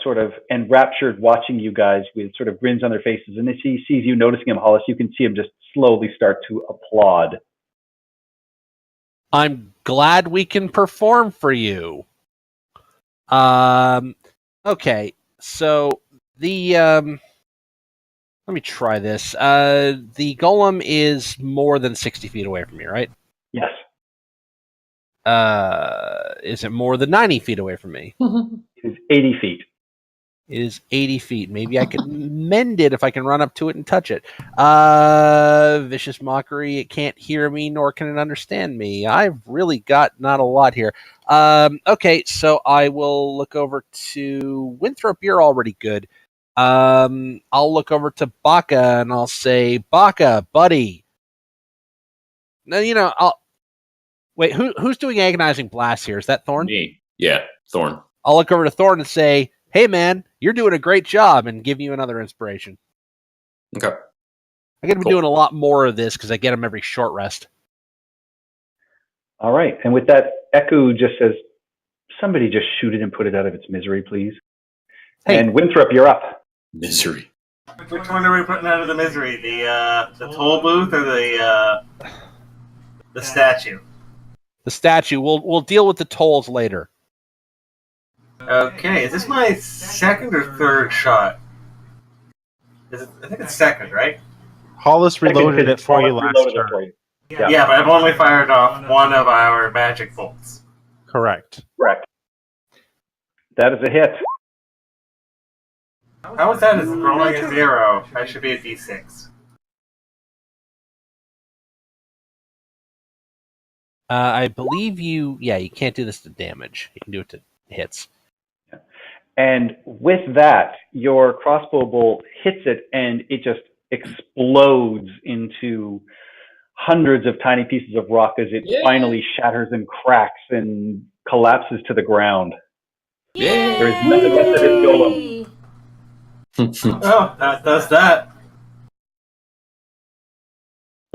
sort of enraptured watching you guys with sort of grins on their faces. And as he sees you noticing him, Hollis, you can see him just slowly start to applaud. I'm glad we can perform for you. Okay, so the let me try this. The golem is more than 60 feet away from me, right? Yes. Is it more than 90 feet away from me? It is 80 feet. It is 80 feet. Maybe I can mend it if I can run up to it and touch it. Vicious mockery. It can't hear me, nor can it understand me. I've really got not a lot here. Okay, so I will look over to Winthrop. You're already good. I'll look over to Baka and I'll say, Baka, buddy. No, I'll wait. Who's doing agonizing blast here? Is that Thorn? Me. Yeah, Thorn. I'll look over to Thorn and say, hey, man, you're doing a great job, and give you another inspiration. Okay. I'm going to be doing a lot more of this because I get them every short rest. All right. And with that, Echo just says, somebody just shoot it and put it out of its misery, please. Hey. And Winthrop, you're up. Misery. Which one are we putting out of the misery? The toll booth or the statue? The statue. We'll deal with the tolls later. Okay, is this my second or third shot? I think it's second, right? Hollis reloaded it for you last Reloaded it turn. for you. Yeah, but I've only fired off one of our magic bolts. Correct. Correct. That is a hit. How is that? Is it rolling a 0? I should be a D6. I believe you can't do this to damage. You can do it to hits. And with that, your crossbow bolt hits it, and it just explodes into hundreds of tiny pieces of rock as it finally shatters and cracks and collapses to the ground. Yay! There is nothing left of this golem. Oh, that does that.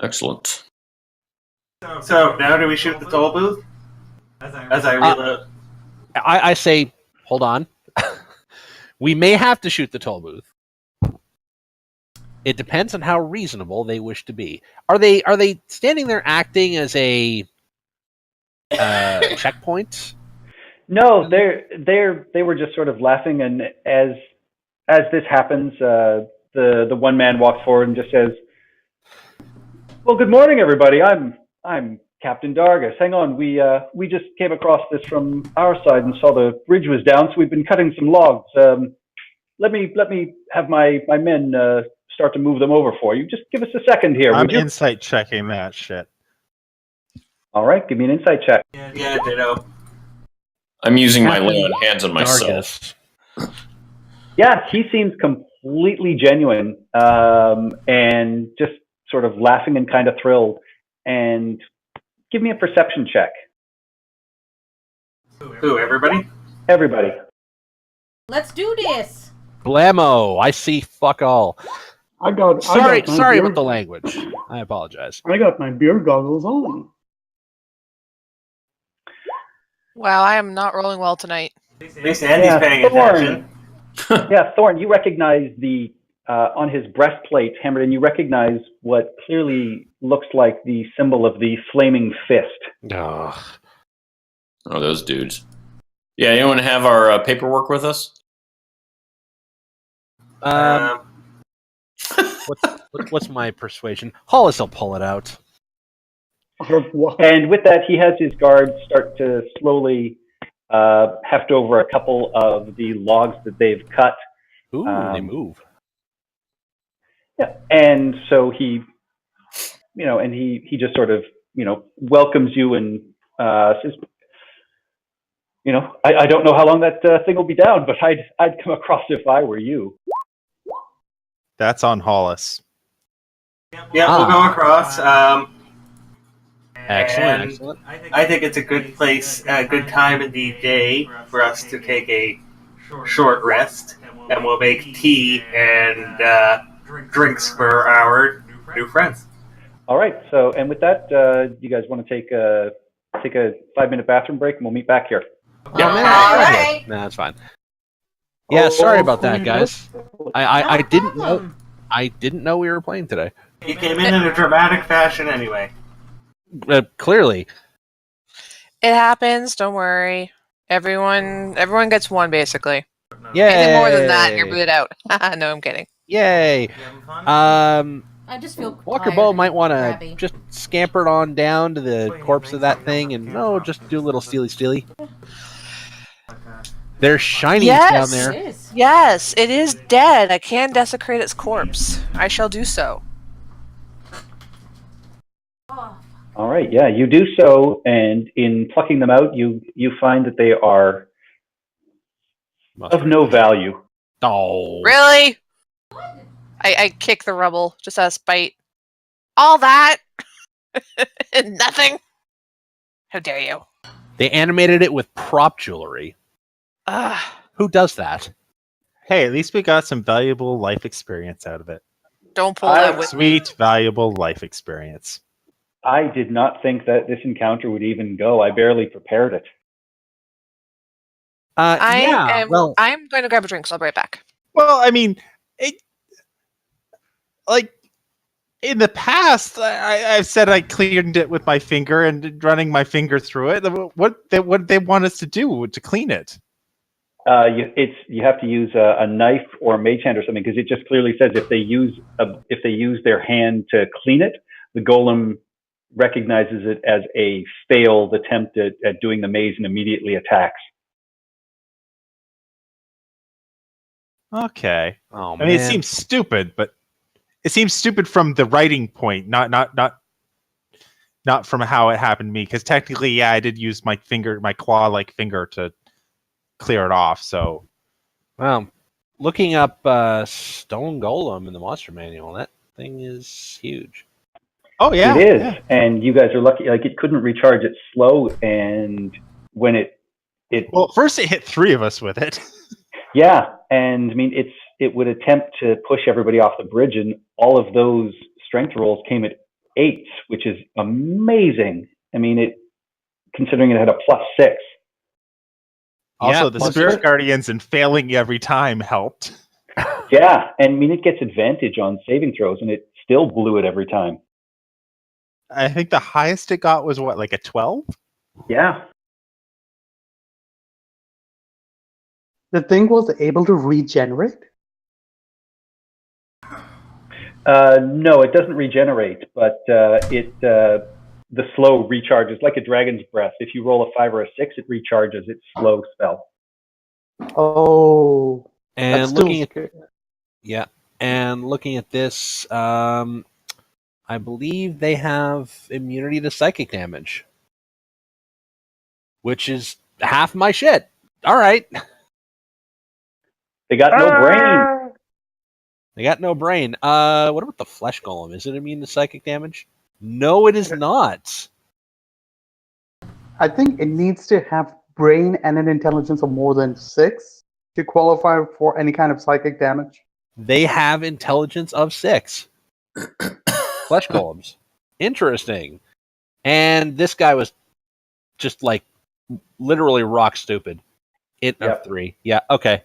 Excellent. So now do we shoot the toll booth? As I reload. I say, hold on. We may have to shoot the toll booth. It depends on how reasonable they wish to be. Are they standing there acting as a checkpoint? No, they were just sort of laughing, and as this happens, the one man walks forward and just says, "Well, good morning, everybody. I'm Captain Dargus. Hang on, we just came across this from our side and saw the bridge was down, so we've been cutting some logs. Let me have my men start to move them over for you. Just give us a second here, I'm would you?" insight checking that shit. All right, give me an insight check. Yeah, ditto. I'm using my Captain lay on hands on myself. Dargus. Yeah, he seems completely genuine and just sort of laughing and kind of thrilled. And give me a perception check. Who, everybody? Everybody. Let's do this. Blammo! I see fuck all. I got Sorry my beer, about the language. I apologize. I got my beer goggles on. Wow, I am not rolling well tonight. At least Andy's paying attention. Yeah, Thorn, you recognize the on his breastplate hammered in, you recognize what clearly looks like the symbol of the flaming fist. Ugh. Oh, those dudes. Yeah, anyone have our paperwork with us? What's my persuasion? Hollis will pull it out. And with that, he has his guards start to slowly heft over a couple of the logs that they've cut. Ooh, they move. Yeah, and so he, and he just sort of, welcomes you and says, I don't know how long that thing will be down, but I'd come across if I were you. That's on Hollis. Yeah, we'll go across. Excellent. I think it's a good place, a good time in the day for us to take a short rest, and we'll make tea and drinks for our new friends. All right. So, and with that, you guys want to take a 5-minute bathroom break, and we'll meet back here. Yeah. All right. Nah, that's fine. Yeah, sorry about that, guys. I didn't know. problem. I didn't know we were playing today. He came in a dramatic fashion anyway. Clearly, It happens. Don't worry. Everyone gets one basically. yay! Anything more than that, you're booted out. No, I'm kidding. Yay! I just feel Walker tired Bow and might want to crabby. just scamper on down to the corpse of that thing and just do a little steely. There's shinies Yes. down there. It is. Yes, it is dead. I can desecrate its corpse. I shall do so. Oh, All right. Yeah, you do so, and in plucking them out, you find that they are of no value. Oh, Really? I kick the rubble just out of spite. All that? And nothing? How dare you? they animated it with prop jewelry. Ugh. Who does that? Hey, at least we got some valuable life experience out of it. Don't pull that with me. Sweet, valuable life experience. I did not think that this encounter would even go. I barely prepared it. I'm going to grab a drink, so I'll be right back. Well, I mean, in the past, I've said I cleaned it with my finger and running my finger through it. What they want us to do to clean it? You have to use a knife or a mage hand or something, because it just clearly says if they use their hand to clean it, the golem recognizes it as a failed attempt at doing the maze and immediately attacks. Okay. Oh I man, mean, it seems stupid, but it seems stupid from the writing point, not from how it happened to me. Because technically, yeah, I did use my claw-like finger to clear it off. So, well, looking up Stone Golem in the Monster Manual, that thing is huge. oh yeah, It is, yeah. and you guys are lucky. Like, it couldn't recharge it slow, and when it Well, first it hit 3 of us with it. yeah, and I mean it would attempt to push everybody off the bridge, and all of those strength rolls came at 8s, which is amazing. I mean, considering it had a +6. Also, Yeah, the plus Spirit sure. Guardians and failing every time helped. Yeah, and I mean, it gets advantage on saving throws, and it still blew it every time. I think the highest it got was what, like a 12? Yeah. The thing was able to regenerate. No, it doesn't regenerate, but the slow recharges like a dragon's breath. If you roll a 5 or a 6, it recharges its slow spell. Oh, And that's still looking at scary. looking at this, I believe they have immunity to psychic damage, which is half my shit. All right, They got no brain. they got no brain. What about the flesh golem? Is it immune to psychic damage? No, it is not. I think it needs to have brain and an intelligence of more than 6 to qualify for any kind of psychic damage. They have intelligence of 6. Flesh golems. Interesting. And this guy was just like literally rock stupid. It of Yep. 3. Yeah, okay.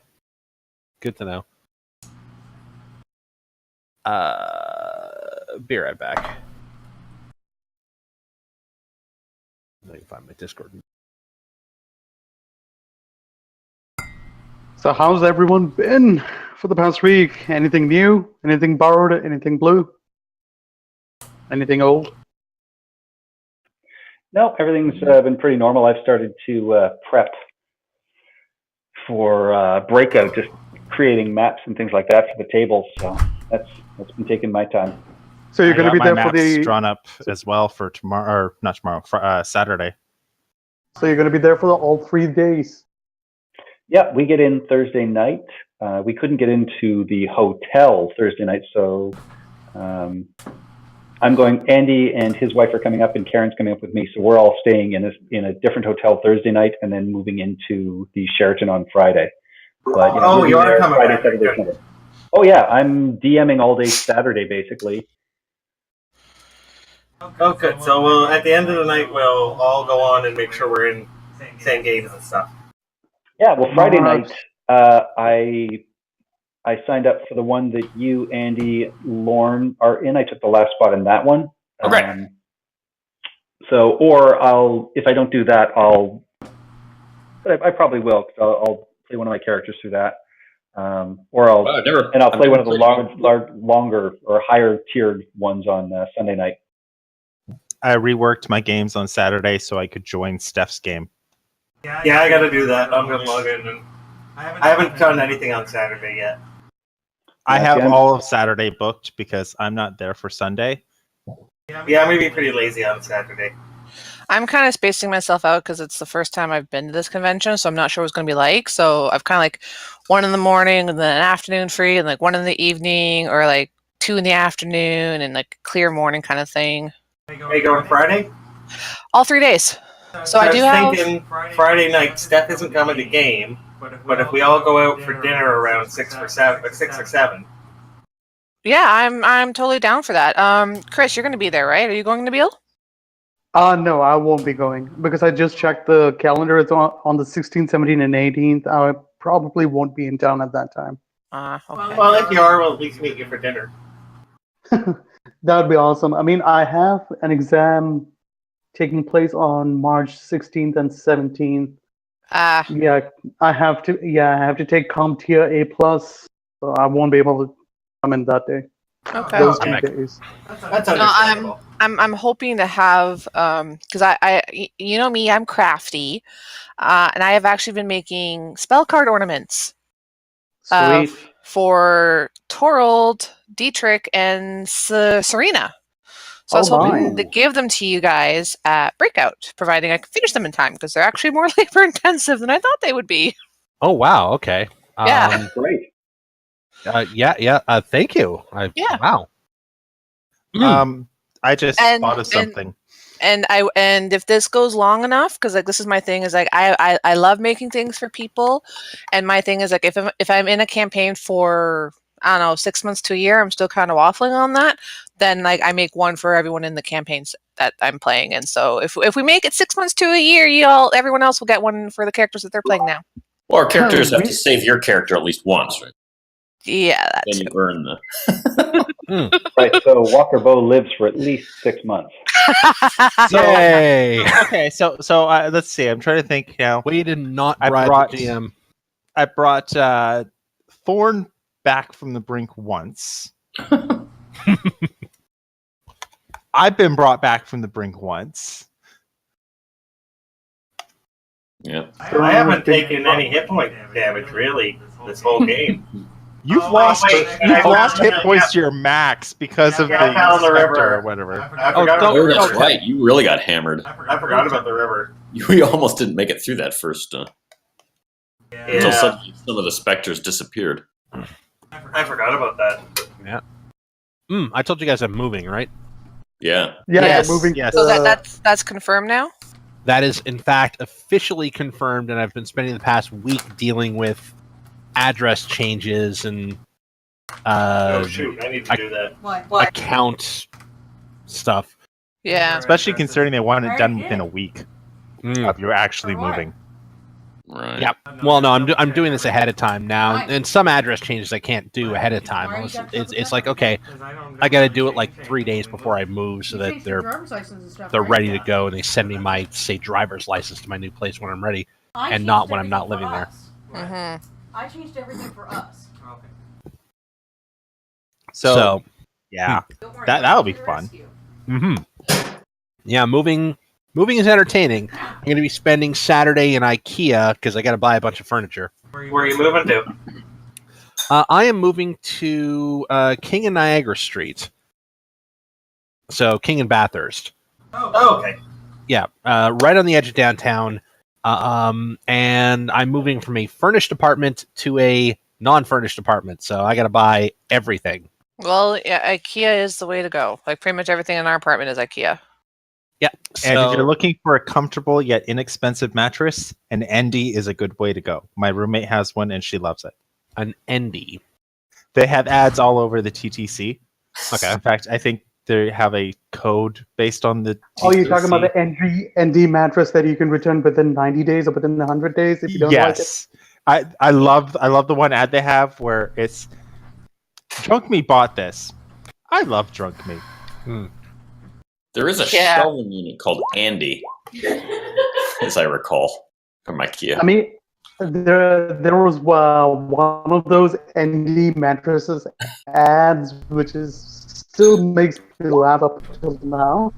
Good to know. Be right back. I can find my Discord. So how's everyone been for the past week? Anything new? Anything borrowed? Anything blue? Anything old? No, everything's been pretty normal. I've started to prep for breakout, just creating maps and things like that for the tables. So that's been taking my time. So you're I going to got be my there for maps the drawn up as well for tomorrow, or not tomorrow, for Saturday. So you're going to be there for all 3 days. Yeah, we get in Thursday night. We couldn't get into the hotel Thursday night, so I'm going. Andy and his wife are coming up, and Karen's coming up with me. So we're all staying in a different hotel Thursday night, and then moving into the Sheraton on Friday. But Oh, you are coming Friday, back. Saturday, Good. Sunday. Oh yeah, I'm DMing all day Saturday basically. Oh, good. So we'll at the end of the night we'll all go on and make sure we're in same games and stuff. Yeah, well, Friday Nice. night, I signed up for the one that you, Andy, Lorne are in. I took the last spot in that one. Okay. Or if I don't do that, I probably will. Cause I'll play one of my characters through that. Or I'll play one of the longer or higher tiered ones on Sunday night. I reworked my games on Saturday so I could join Steph's game. Yeah, I got to do that. I'm gonna log in, and I haven't done anything on Saturday yet. I Yeah, have see, all of Saturday booked because I'm not there for Sunday. Yeah, I'm gonna be pretty lazy on Saturday. I'm kind of spacing myself out because it's the first time I've been to this convention, so I'm not sure what it's going to be like. So I've kind of like 1 in the morning and then an afternoon free, and like 1 in the evening, or like 2 in the afternoon and like clear morning kind of thing. Are you going Friday? All 3 days. So I do have. Thinking Friday night. Steph isn't coming to game, but if we all go out for dinner around 6 or 7. Yeah, I'm totally down for that. Chris, you're going to be there, right? Are you going to Beale? No, I won't be going because I just checked the calendar. It's on the 16th, 17th, and 18th. I probably won't be in town at that time. Okay. Well, if you are, we'll at least meet you for dinner. That would be awesome. I mean, I have an exam taking place on March 16th and 17th. Yeah, I have to take CompTIA A+, so I won't be able to come in that day. Okay. Those 2 days. That's understandable. I'm hoping to have because I you know me, I'm crafty, and I have actually been making spell card ornaments Sweet. for Torald, Dietrich, and Serena. So I was hoping to give them to you guys at Breakout, providing I can finish them in time, because they're actually more labor intensive than I thought they would be. Oh wow, okay. Yeah. Great. Yeah. Thank you. Yeah. Wow. I just thought of something. And if this goes long enough, because like this is my thing, is like I love making things for people, and my thing is like if I'm in a campaign for I don't know, 6 months to a year, I'm still kind of waffling on that, then like I make one for everyone in the campaigns that I'm playing. And so if we make it 6 months to a year, everyone else will get one for the characters that they're playing now. Or characters have to save your character at least once, right? Yeah, that Then too. you earn the. Right, so Walker Bow lives for at least 6 months. Yay! Okay, so let's see. I'm trying to think now. Way to not I bribe brought- the GM. I brought Thorn back from the brink once. I've been brought back from the brink once. Yeah. I haven't taken any hit point damage really this whole game. You've Oh, lost wait, you've I lost forgot- hit points to your max because of Yeah, the down the Spectre river. or whatever. I forgot about don't- Oh, the that's river. right. You really got hammered. I forgot about the river. We almost didn't make it through that first until Yeah, suddenly some of the specters disappeared. I forgot about that. I told you guys I'm moving, right? Yeah. Yeah, Yes. moving. Yes. So that's confirmed now? That is, in fact, officially confirmed, and I've been spending the past week dealing with address changes and Oh shoot, I need to do that. What? account stuff. Yeah. Especially considering they want it done within a week of you actually For what? moving. Right. Yep. Well, no, I'm doing this ahead of time now, and some address changes I can't do ahead of time. It's like, okay, I got to do it like 3 days before I move so that they're ready to go, and they send me my, say, driver's license to my new place when I'm ready, and not when I'm not living there. Mm-hmm. I changed everything for us. So, yeah. Don't worry, That'll I'm be to the fun. rescue. Yeah, moving is entertaining. I'm going to be spending Saturday in IKEA because I got to buy a bunch of furniture. Where are you moving to? I am moving to King and Niagara Street. So King and Bathurst. Oh, okay. Yeah, right on the edge of downtown. And I'm moving from a furnished apartment to a non-furnished apartment. So I got to buy everything. Well, yeah, IKEA is the way to go. Like pretty much everything in our apartment is IKEA. Yeah. And if So, you're looking for a comfortable yet inexpensive mattress, an Endy is a good way to go. My roommate has one and she loves it. an Endy. They have ads all over the TTC. Okay. In fact, I think they have a code based on the TTC. Oh, you're talking about the ND mattress that you can return within 90 days or within 100 days if you don't like it? Yes. I love the one ad they have where it's Drunk Me bought this. I love Drunk Me. There is a Yeah. shelving unit called Andy, as I recall, from IKEA. I mean, there was one of those ND mattresses ads, which is still makes me laugh up till now.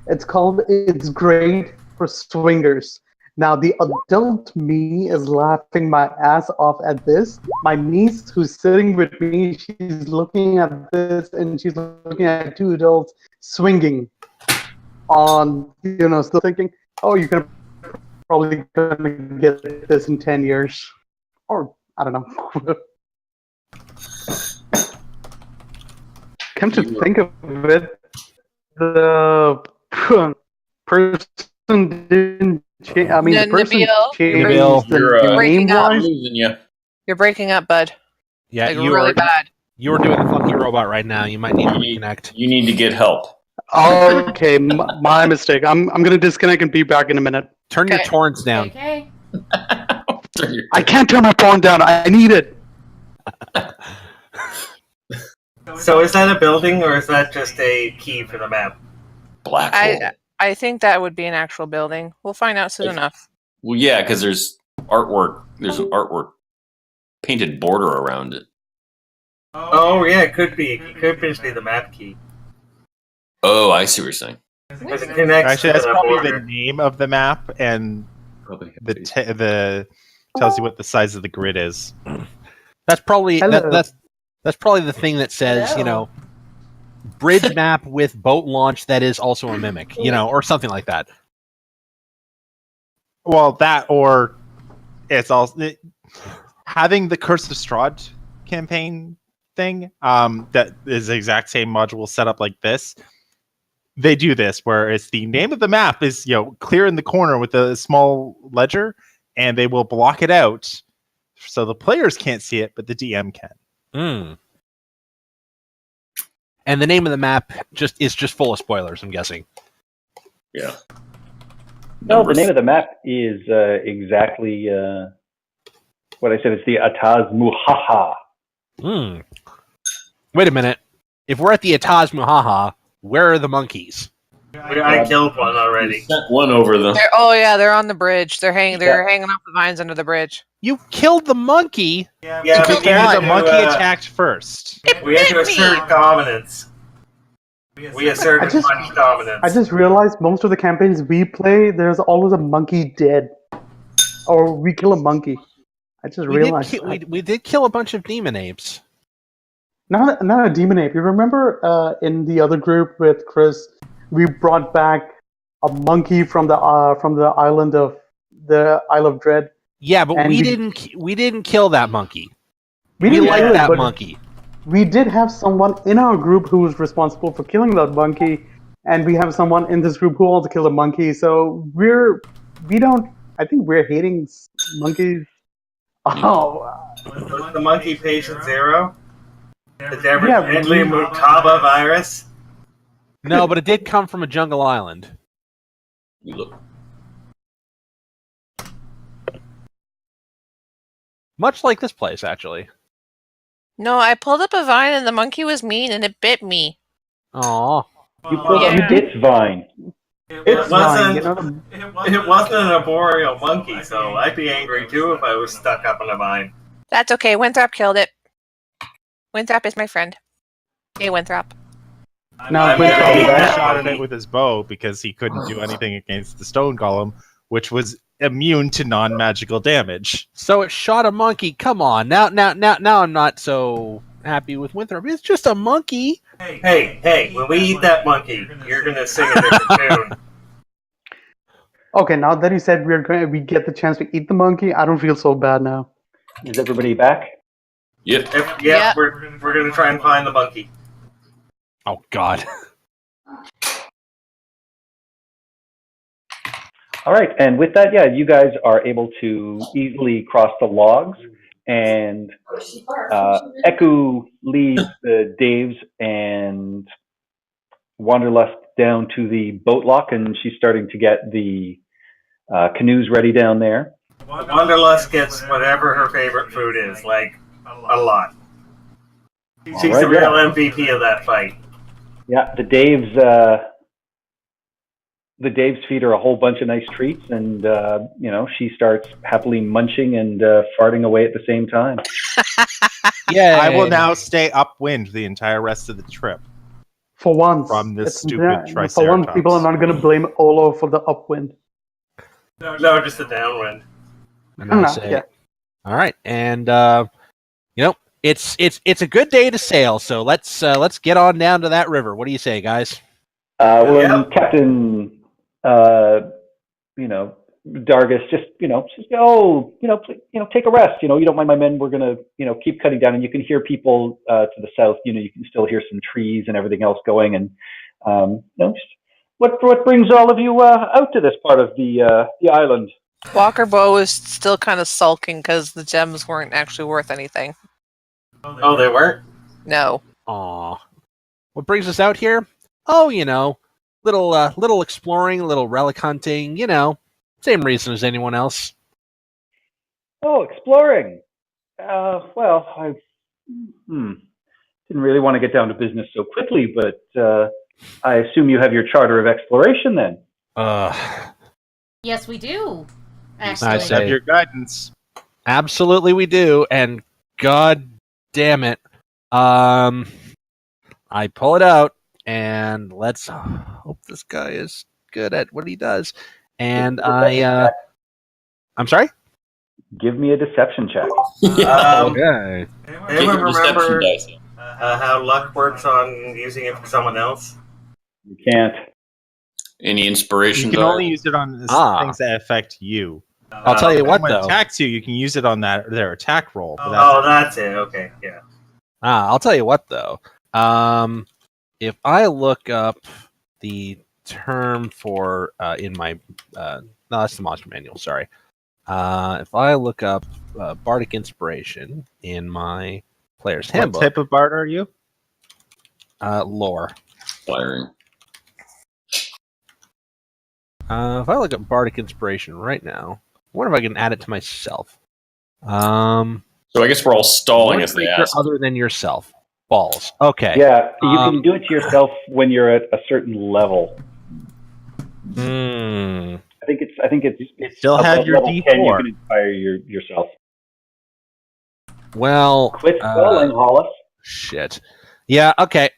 It's called "It's Great for Swingers." Now, the adult me is laughing my ass off at this. My niece, who's sitting with me, she's looking at this and she's looking at two adults swinging on, still thinking, oh, you can probably gonna get this in 10 years. Or, I don't know. Come to think of it, the person didn't change. I mean, the person Nabil? changed Nabil, the breaking name up. I'm wise. losing you. You're breaking up, bud. Yeah, Like you really are bad. you are doing the funky robot right now. You might need to You reconnect. You need to get help. Okay, my mistake. I'm gonna disconnect and be back in a minute. Turn your Okay. torrents down. Okay. I can't turn my phone down. I need it. So is that a building or is that just a key for the map? Black hole. I think that would be an actual building. We'll find out soon If- enough. Well, yeah, because there's artwork. There's an artwork painted border around it. Oh yeah, it could be. It could just be the map key. Oh, I see what you're saying. Because it connects Actually, to that's the probably border. the name of the map, and Probably. the tells you what the size of the grid is. That's probably Hello. that's probably the thing that says, bridge map with boat launch that is also a mimic, or something like that. Well, that or it's also having the Curse of Strahd campaign thing. That is the exact same module set up like this. They do this where it's the name of the map is clear in the corner with a small ledger, and they will block it out so the players can't see it, but the DM can. And the name of the map is just full of spoilers, I'm guessing. Yeah. No, the name of the map is exactly what I said. It's the Ataz Muhaha. Wait a minute. If we're at the Ataz Muhaha, where are the monkeys? I killed one already. Sent one over the. They're on the bridge. They're hanging off the vines under the bridge. You killed the monkey? Yeah, Because the monkey attacked first. We had to assert dominance. We asserted much dominance. I just realized most of the campaigns we play, there's always a monkey dead, or we kill a monkey. I just realized we did kill a bunch of demon apes. Not a demon ape. You remember in the other group with Chris, we brought back a monkey from the island of the Isle of Dread. Yeah, but we didn't kill that monkey. We didn't like kill it, that but monkey. We did have someone in our group who was responsible for killing that monkey, and we have someone in this group who also killed a monkey. So I think we're hating monkeys. Oh, was the monkey patient zero? Is there deadly Mutaba virus? No, but it did come from a jungle island. Look. Much like this place, actually. No, I pulled up a vine and the monkey was mean and it bit me. Aww. You pulled up its vine. It wasn't an arboreal monkey, so I'd be angry too if I was stuck up on a vine. That's okay. Winthrop killed it. Winthrop is my friend. Hey, Winthrop. No, I'm Winthrop very shot at happy. it with his bow because he couldn't do anything against the stone golem, which was immune to non-magical damage. So it shot a monkey. Come on. Now I'm not so happy with Winthrop. It's just a monkey. Hey, when we eat that monkey, you're gonna sing a different tune. okay. Now that you said we get the chance to eat the monkey, I don't feel so bad now. Is everybody back? Yep. Yeah, we're gonna try and find the monkey. Oh, God. All right, and with that, yeah, you guys are able to easily cross the logs, and Eku leads the Daves and Wanderlust down to the boat lock, and she's starting to get the canoes ready down there. Wanderlust gets whatever her favorite food is, like a lot. She's right, the real yeah. MVP of that fight. Yeah, the Daves feed her a whole bunch of nice treats, and she starts happily munching and farting away at the same time. Yeah, I will now stay upwind the entire rest of the trip. For once, From this stupid For once, Triceratops. people are not going to blame Olo for the upwind. No, just the downwind. And I say, yeah. all right, and it's a good day to sail. So let's get on down to that river. What do you say, guys? And Captain, Dargis just, says, take a rest. You don't mind my men. We're gonna, keep cutting down, and you can hear people to the south. You can still hear some trees and everything else going. And just what brings all of you out to this part of the island? Walker Bow is still kind of sulking because the gems weren't actually worth anything. Oh, they weren't? No. Aw. What brings us out here? Oh, little exploring, little relic hunting, same reason as anyone else. Oh, exploring. Well, I didn't really want to get down to business so quickly, but I assume you have your charter of exploration then. Yes, we do. I Actually, say- Have your guidance. Absolutely we do, and god damn it. I pull it out, and let's hope this guy is good at what he does. And I'm sorry? Give me a deception check. Okay. Get Anyone your deception remember dice. how luck works on using it for someone else? You can't. Any inspiration? You can only use it on things that affect you. I'll tell you If what, someone though. attacks you, you can use it on their attack roll. But That's it. Okay, yeah. I'll tell you what, though. If I look up the term for in my no, that's the monster manual. Sorry. If I look up bardic inspiration in my player's what handbook, type of bard are you? lore. Firing. If I look at Bardic Inspiration right now, I wonder if I can add it to myself. So I guess we're all stalling One as they creature ask. other than yourself. Balls. Okay. Yeah, you can do it to yourself when you're at a certain level. Hmm. I think it's Still have above your level 10. You D4. can inspire yourself. Well, Quit stalling, Hollis. shit. Yeah, okay.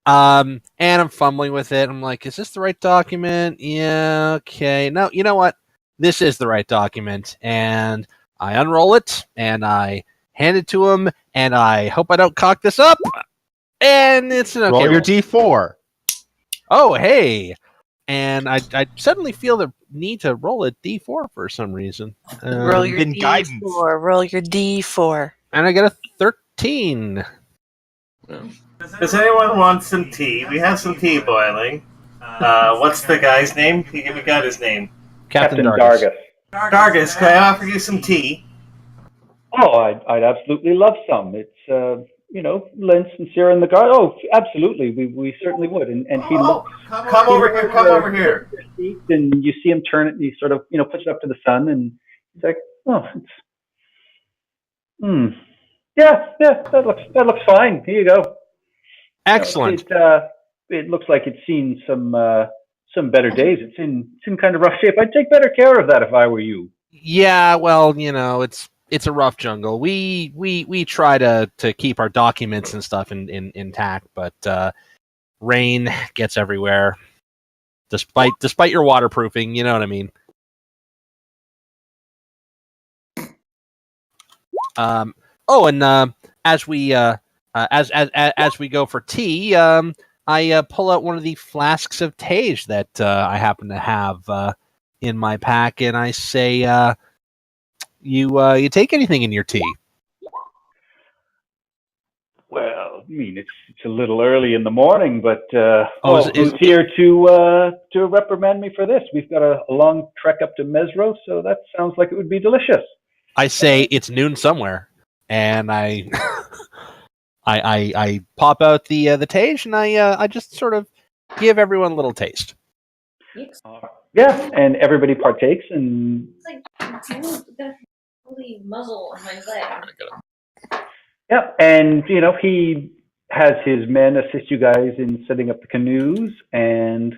And I'm fumbling with it. I'm like, is this the right document? Yeah, okay. No, you know what? This is the right document. And I unroll it, and I hand it to him, and I hope I don't cock this up. And it's an okay Roll your roll. D4. Oh, hey. And I suddenly feel the need to roll a D4 for some reason. Roll your been D4. guidance. Roll your D4. And I get a 13. Does anyone want some tea? We have some tea boiling. What's the guy's name? We got his name. Captain Dargus. Dargus, can I offer you some tea? Oh, I'd absolutely love some. It's Lent sincere in the garden. Oh, absolutely, we certainly would. And he looks. Come over here. Come over here. And you see him turn it, and he sort of puts it up to the sun, and he's like, oh, yeah, that looks fine. Here you go. Excellent. It looks like it's seen some better days. It's in kind of rough shape. I'd take better care of that if I were you. Yeah, well, it's a rough jungle. We try to keep our documents and stuff intact, but rain gets everywhere. Despite your waterproofing, you know what I mean. As we as we go for tea, I pull out one of the flasks of Tage that I happen to have in my pack, and I say, "You take anything in your tea?" Well, I mean, it's a little early in the morning, but is who's here to reprimand me for this? We've got a long trek up to Mesro, so that sounds like it would be delicious. I say it's noon somewhere, and I I pop out the Tage, and I just sort of give everyone a little taste. Yeah, and everybody partakes, and It's like the holy muzzle on my leg. yeah, and he has his men assist you guys in setting up the canoes, and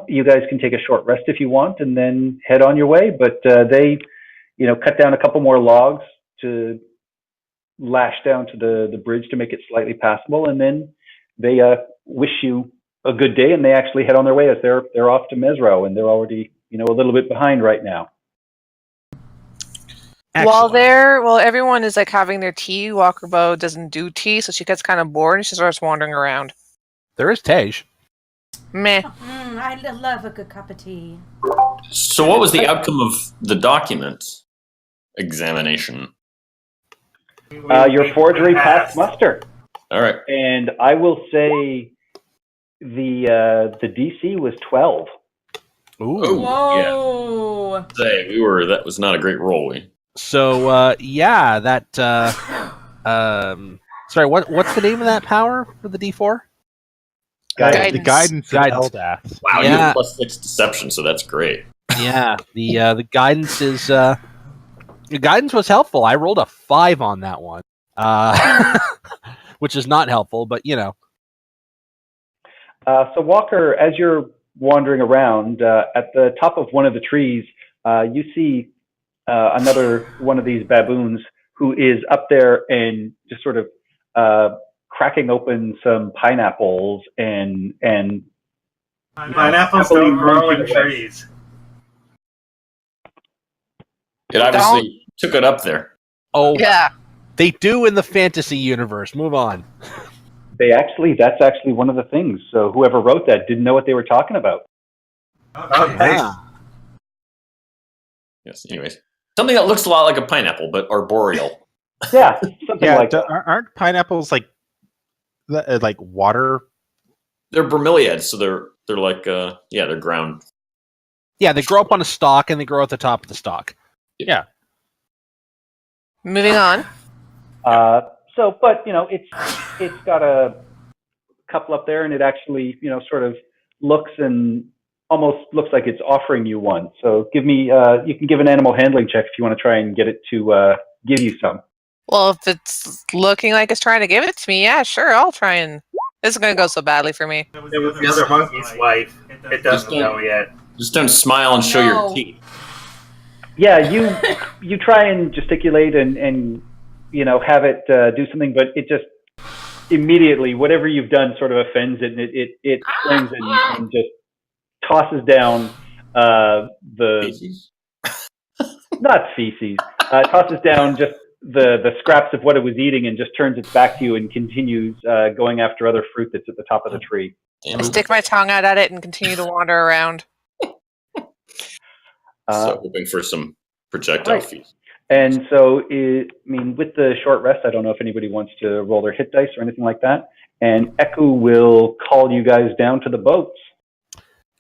you guys can take a short rest if you want, and then head on your way. But they, cut down a couple more logs to lash down to the bridge to make it slightly passable, and then they wish you a good day, and they actually head on their way as they're off to Mesro, and they're already a little bit behind right now. Excellent. While everyone is like having their tea, Walkerbow doesn't do tea, so she gets kind of bored and she starts wandering around. There is Tage. Meh. I love a good cup of tea. So what was the outcome of the document examination? Your forgery passed muster. All right. And I will say the DC was 12. Ooh. Whoa! Yeah. Say that was not a great roll. So yeah, that sorry, what's the name of that power for the D4? Guidance. The guidance of Guidance. Eldath. Wow, you Yeah. have +6 deception, so that's great. Yeah, the guidance is the guidance was helpful. I rolled a 5 on that one, which is not helpful, but So Walker, as you're wandering around, at the top of one of the trees, you see another one of these baboons who is up there and just sort of cracking open some pineapples and Pineapples don't grow in trees. It obviously took it up there. oh Yeah. they do in the fantasy universe. Move on. that's actually one of the things. So whoever wrote that didn't know what they were talking about. Okay. Yes. Anyways, something that looks a lot like a pineapple, but arboreal. Yeah, something Yeah, like that. aren't pineapples like water? They're bromeliads, so they're like they're ground. Yeah, they grow up on a stalk and they grow at the top of the stalk. Yeah. Moving on. But it's got a couple up there, and it actually, sort of looks and almost looks like it's offering you one. So give me, you can give an animal handling check if you want to try and get it to give you some. Well, if it's looking like it's trying to give it to me, yeah, sure, I'll try and... This is going to go so badly for me. It was the other monkey's wife. It doesn't know yet. Just don't smile and show your teeth. Yeah, you try and gesticulate and have it do something, but it just immediately, whatever you've done sort of offends it, and it springs and just tosses down Feces? not feces, tosses down just the scraps of what it was eating and just turns its back to you and continues going after other fruit that's at the top of the tree. Damn. I stick my tongue out at it and continue to wander around. So hoping for some projectile feet. And so, with the short rest, I don't know if anybody wants to roll their hit dice or anything like that. And Eku will call you guys down to the boats.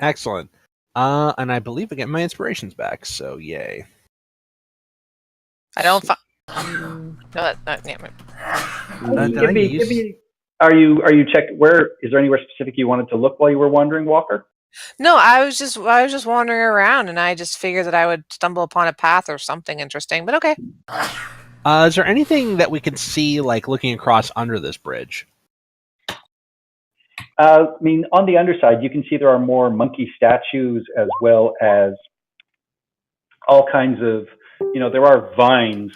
Excellent. And I believe I get my inspirations back, so yay. I don't no, damn it. Are you checked? Is there anywhere specific you wanted to look while you were wandering, Walker? No, I was just wandering around, and I just figured that I would stumble upon a path or something interesting. But okay. Is there anything that we can see, like looking across under this bridge? On the underside, you can see there are more monkey statues as well as all kinds of, there are vines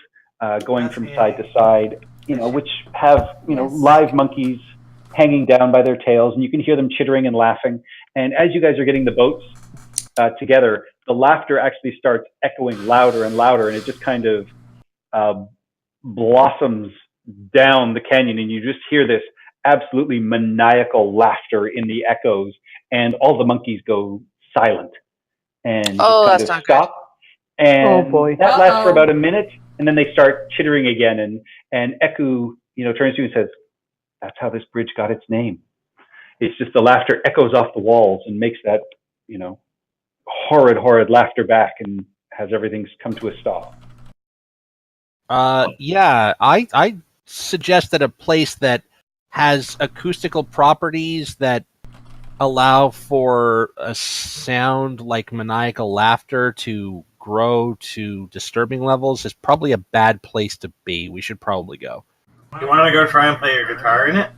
going from side to side, which have, live monkeys hanging down by their tails, and you can hear them chittering and laughing. And as you guys are getting the boats together, the laughter actually starts echoing louder and louder, and it just kind of blossoms down the canyon, and you just hear this absolutely maniacal laughter in the echoes, and all the monkeys go silent and that's not stop. Good. And Oh boy. that lasts for about a minute, and then they start chittering again. And Eku, turns to you and says, "That's how this bridge got its name. It's just the laughter echoes off the walls and makes that, horrid laughter back, and has everything come to a stop." Yeah, I suggest that a place that has acoustical properties that allow for a sound like maniacal laughter to grow to disturbing levels is probably a bad place to be. We should probably go. You want to go try and play your guitar in it?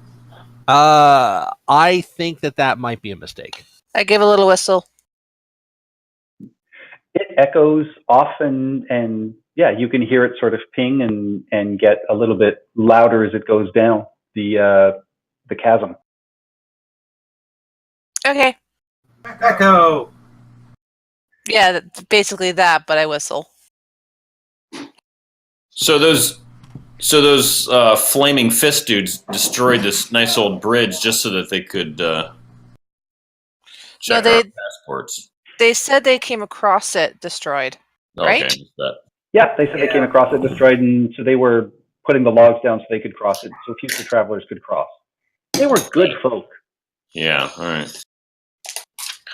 I think that might be a mistake. I give a little whistle. It echoes off, and yeah, you can hear it sort of ping and get a little bit louder as it goes down the chasm. Okay. Echo! Yeah, basically that, but I whistle. So those flaming fist dudes destroyed this nice old bridge just so that they could check our passports. They said they came across it destroyed, right? Okay, Yeah, they said they came across it destroyed, and so they were putting the logs down so they could cross it, so future travelers could cross. They were good folk. Yeah, all right.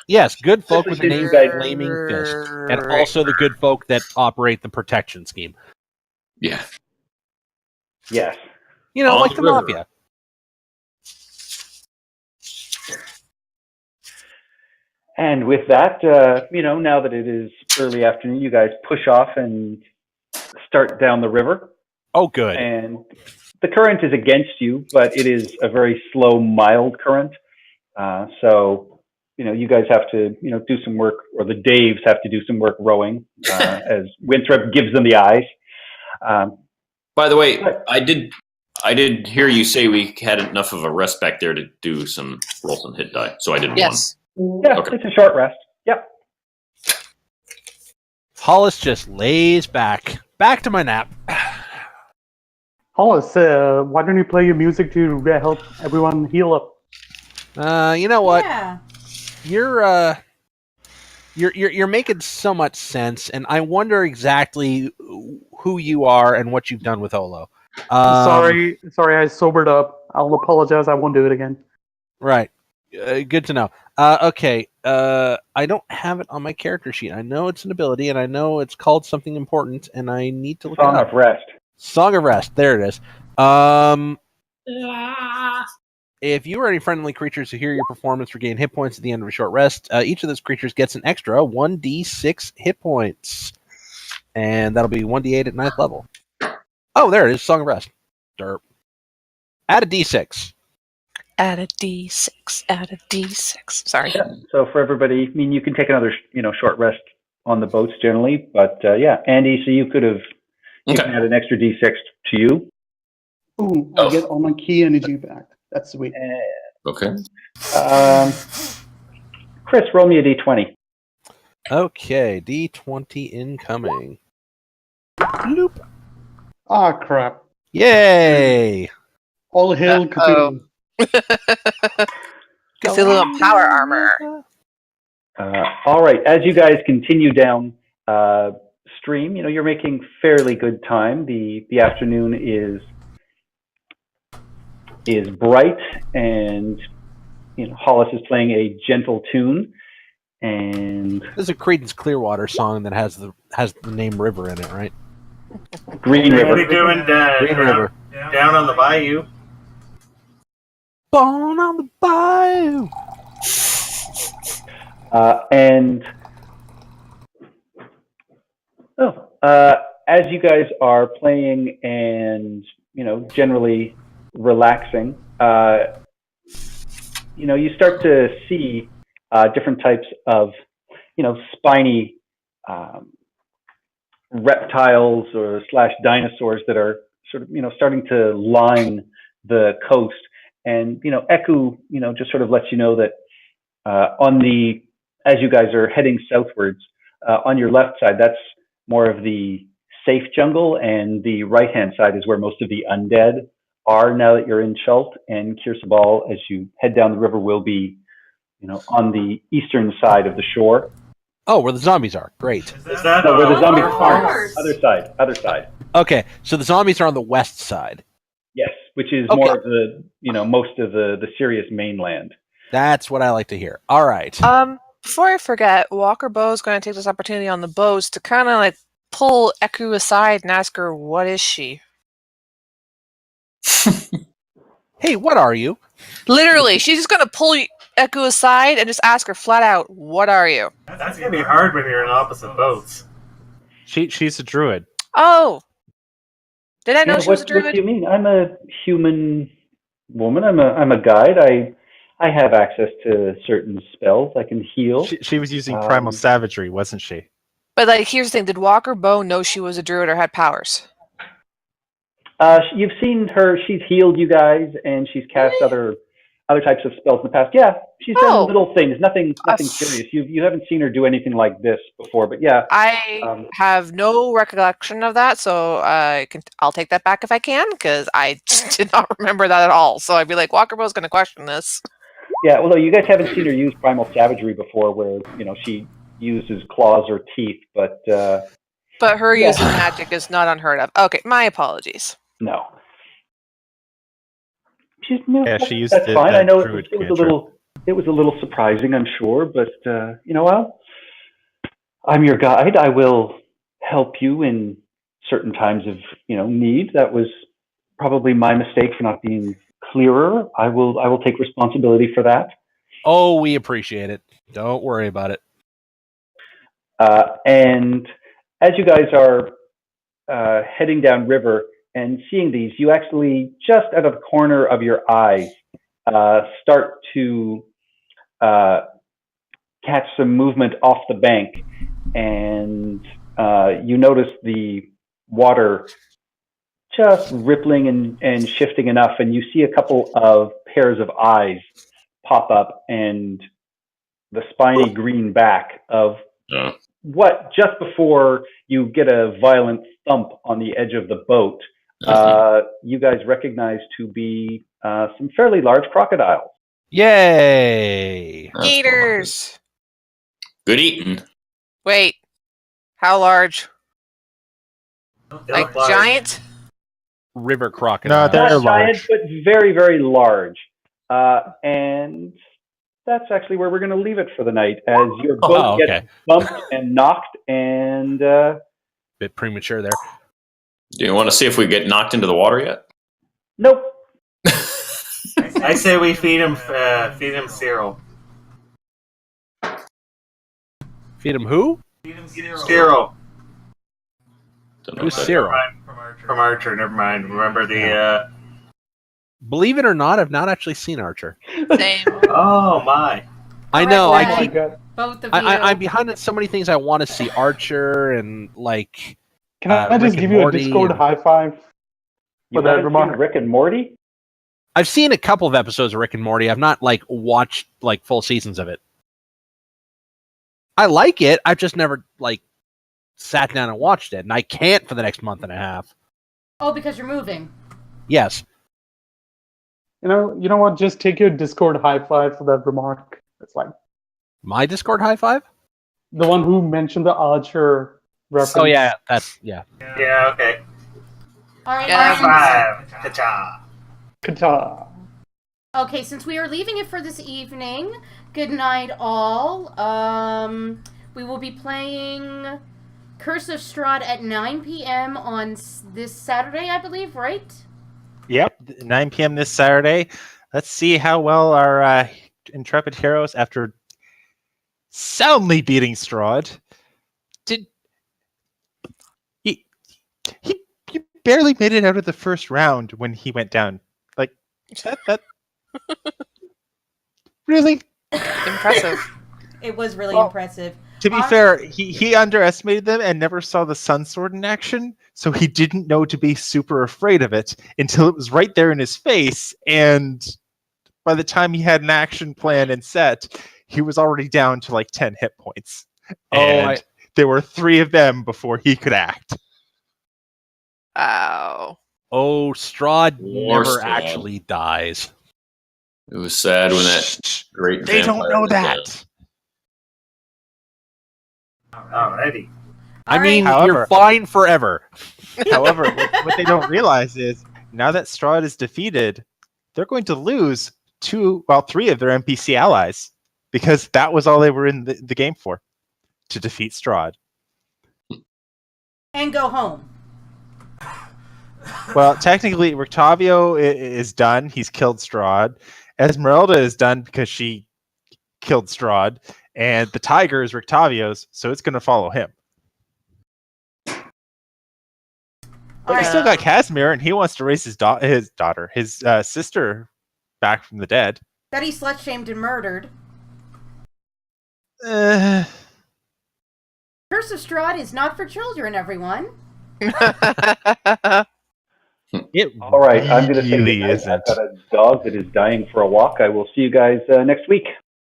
Yes, good folk with the Especially name you guys- Flaming Fist, and also the good folk that operate the protection scheme. Yeah. Yes. On like the the river. mafia. And with that, now that it is early afternoon, you guys push off and start down the river. Oh, good. And the current is against you, but it is a very slow, mild current. So, you guys have to, do some work, or the Daves have to do some work rowing as Winthrop gives them the eyes. By the way, I did hear you say we had enough of a rest back there to do some roll some hit die, so I did one. Yes. Yeah, Okay. It's a short rest. Yep. Hollis just lays back to my nap. Hollis, why don't you play your music to help everyone heal up? You know what? Yeah. You're making so much sense, and I wonder exactly who you are and what you've done with Olo. Sorry, I sobered up. I'll apologize. I won't do it again. Right. Good to know. Okay. I don't have it on my character sheet. I know it's an ability, and I know it's called something important, and I need to look Song it up. of Rest. Song of Rest. There it is. If you or any friendly creatures who hear your performance regain hit points at the end of a short rest, each of those creatures gets an extra 1d6 hit points. And that'll be 1d8 at 9th level. Oh, there it is. Song of Rest. Derp. Add a d6. Add a d6. Add a d6. Sorry. Yeah. So for everybody, I mean, you can take another, short rest on the boats generally, but yeah, Andy, so you can add an extra d6 to you. Ooh, I get all my key energy back. That's sweet. Okay. Chris, roll me a d20. Okay, d20 incoming. Bloop. Ah, crap. Yay! All hail Cthulhu. Cthulhu and power armor. All right. As you guys continue down stream, you're making fairly good time. The afternoon is bright, and Hollis is playing a gentle tune. And There's a Creedence Clearwater song that has the name River in it, right? Green What are River. you doing Green River. down on the bayou? Born on the bayou. As you guys are playing and generally relaxing, you start to see different types of spiny reptiles or / dinosaurs that are sort of starting to line the coast. And Eku just sort of lets you know that as you guys are heading southwards, on your left side, that's more of the safe jungle, and the right hand side is where most of the undead are now that you're in Chult. And Kirsabal, as you head down the river, will be on the eastern side of the shore. Oh, where the zombies are. Great. Is that where the zombies farmers? are? Other side. Okay, so the zombies are on the west side. Yes, which is Okay. more of the most of the serious mainland. That's what I like to hear. All right. Before I forget, Walker Bow is going to take this opportunity on the bows to kind of like pull Eku aside and ask her, what is she? Hey, what are you? Literally, she's just going to pull Eku aside and just ask her flat out, what are you? That's gonna be hard when you're in opposite boats. She's a druid. Oh! Did I know Yeah, she was a what do druid? you mean? I'm a human woman. I'm a guide. I have access to certain spells. I can heal. She was using primal savagery, wasn't she? But like, here's the thing: did Walker Bow know she was a druid or had powers? You've seen her. She's healed you guys, and she's cast other types of spells in the past. Yeah, she's done little things. Nothing serious. You haven't seen her do anything like this before, but yeah. I have no recollection of that, so I'll take that back if I can, because I did not remember that at all. So I'd be like, Walker Bow's going to question this. Yeah, well, you guys haven't seen her use primal savagery before, where she uses claws or teeth, but her using magic is not unheard of. Okay, my apologies. no. She used that's fine. I know it was cantrip. it was a little surprising, I'm sure, but well, I'm your guide. I will help you in certain times of need. That was probably my mistake for not being clearer. I will take responsibility for that. Oh, we appreciate it. Don't worry about it. And as you guys are heading down river and seeing these, you actually, just out of the corner of your eye, start to catch some movement off the bank, and you notice the water just rippling and shifting enough, and you see a couple of pairs of eyes pop up, and the spiny green back of what, just before you get a violent thump on the edge of the boat, you guys recognize to be some fairly large crocodiles. Yay! Gators! Good eating. Wait, how large? Like Giant? River crocodile. No, they're Not giant, large. but very, very large. And that's actually where we're going to leave it for the night, as your boat gets bumped and knocked, and bit premature there. Do you want to see if we get knocked into the water yet? nope. I say we feed him Cyril. Feed him who? Cyril. Don't know Who's what that- Cyril? From Archer, never mind. Remember the Believe it or not, I've not actually seen Archer. Same. oh my. I know. Alright, I well, keep. Both of you. I'm behind on so many things I want to see. Archer and like. Can I Rick just and give you a Morty Discord and- high five You for that haven't remark? seen Rick and Morty? I've seen a couple of episodes of Rick and Morty. I've not like watched like full seasons of it. I like it. I've just never like sat down and watched it, and I can't for the next month and a half. Oh, because you're moving. Yes. You know what? Just take your Discord high five for that remark. It's like My Discord high five? the one who mentioned the Archer reference. Oh yeah, that's yeah. Yeah, okay. All right. Yeah. High five. Ka-cha. Kata. Okay, since we are leaving it for this evening, good night all. We will be playing Curse of Strahd at 9 p.m. on this Saturday, I believe, right? Yep, 9 p.m. this Saturday. Let's see how well our intrepid heroes, after soundly beating Strahd, did. He barely made it out of the first round when he went down. Like that. Really? Impressive. It was really Well, impressive. To be fair, he underestimated them and never saw the Sun Sword in action, so he didn't know to be super afraid of it until it was right there in his face. And by the time he had an action plan and set, he was already down to like 10 hit points. And there were 3 of them before he could act. Wow. Oh, Strahd War never Strahd. actually dies. It was sad when that great. They don't vampire know went down. that. Alrighty. I All mean, right. you're However- fine forever. However, what they don't realize is now that Strahd is defeated, they're going to lose 3 of their NPC allies because that was all they were in the game for, to defeat Strahd. And go home. Well, technically, Rictavio is done. He's killed Strahd. Esmeralda is done because she killed Strahd. And the tiger is Rictavio's, so it's going to follow him. But All we right. still got Casimir, and he wants to raise his sister back from the dead. That he slut-shamed and murdered. Uh, Curse of Strahd is not for children, everyone. It All right, I'm going to say really goodnight. isn't. I've got a dog that is dying for a walk. I will see you guys next week.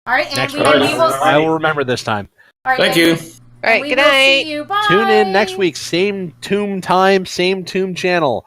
All right, and Next we week. will. I will remember this time. All right, Thank and you. we- All right, we good will night. See you. Bye. Tune in next week, same tomb time, same tomb channel.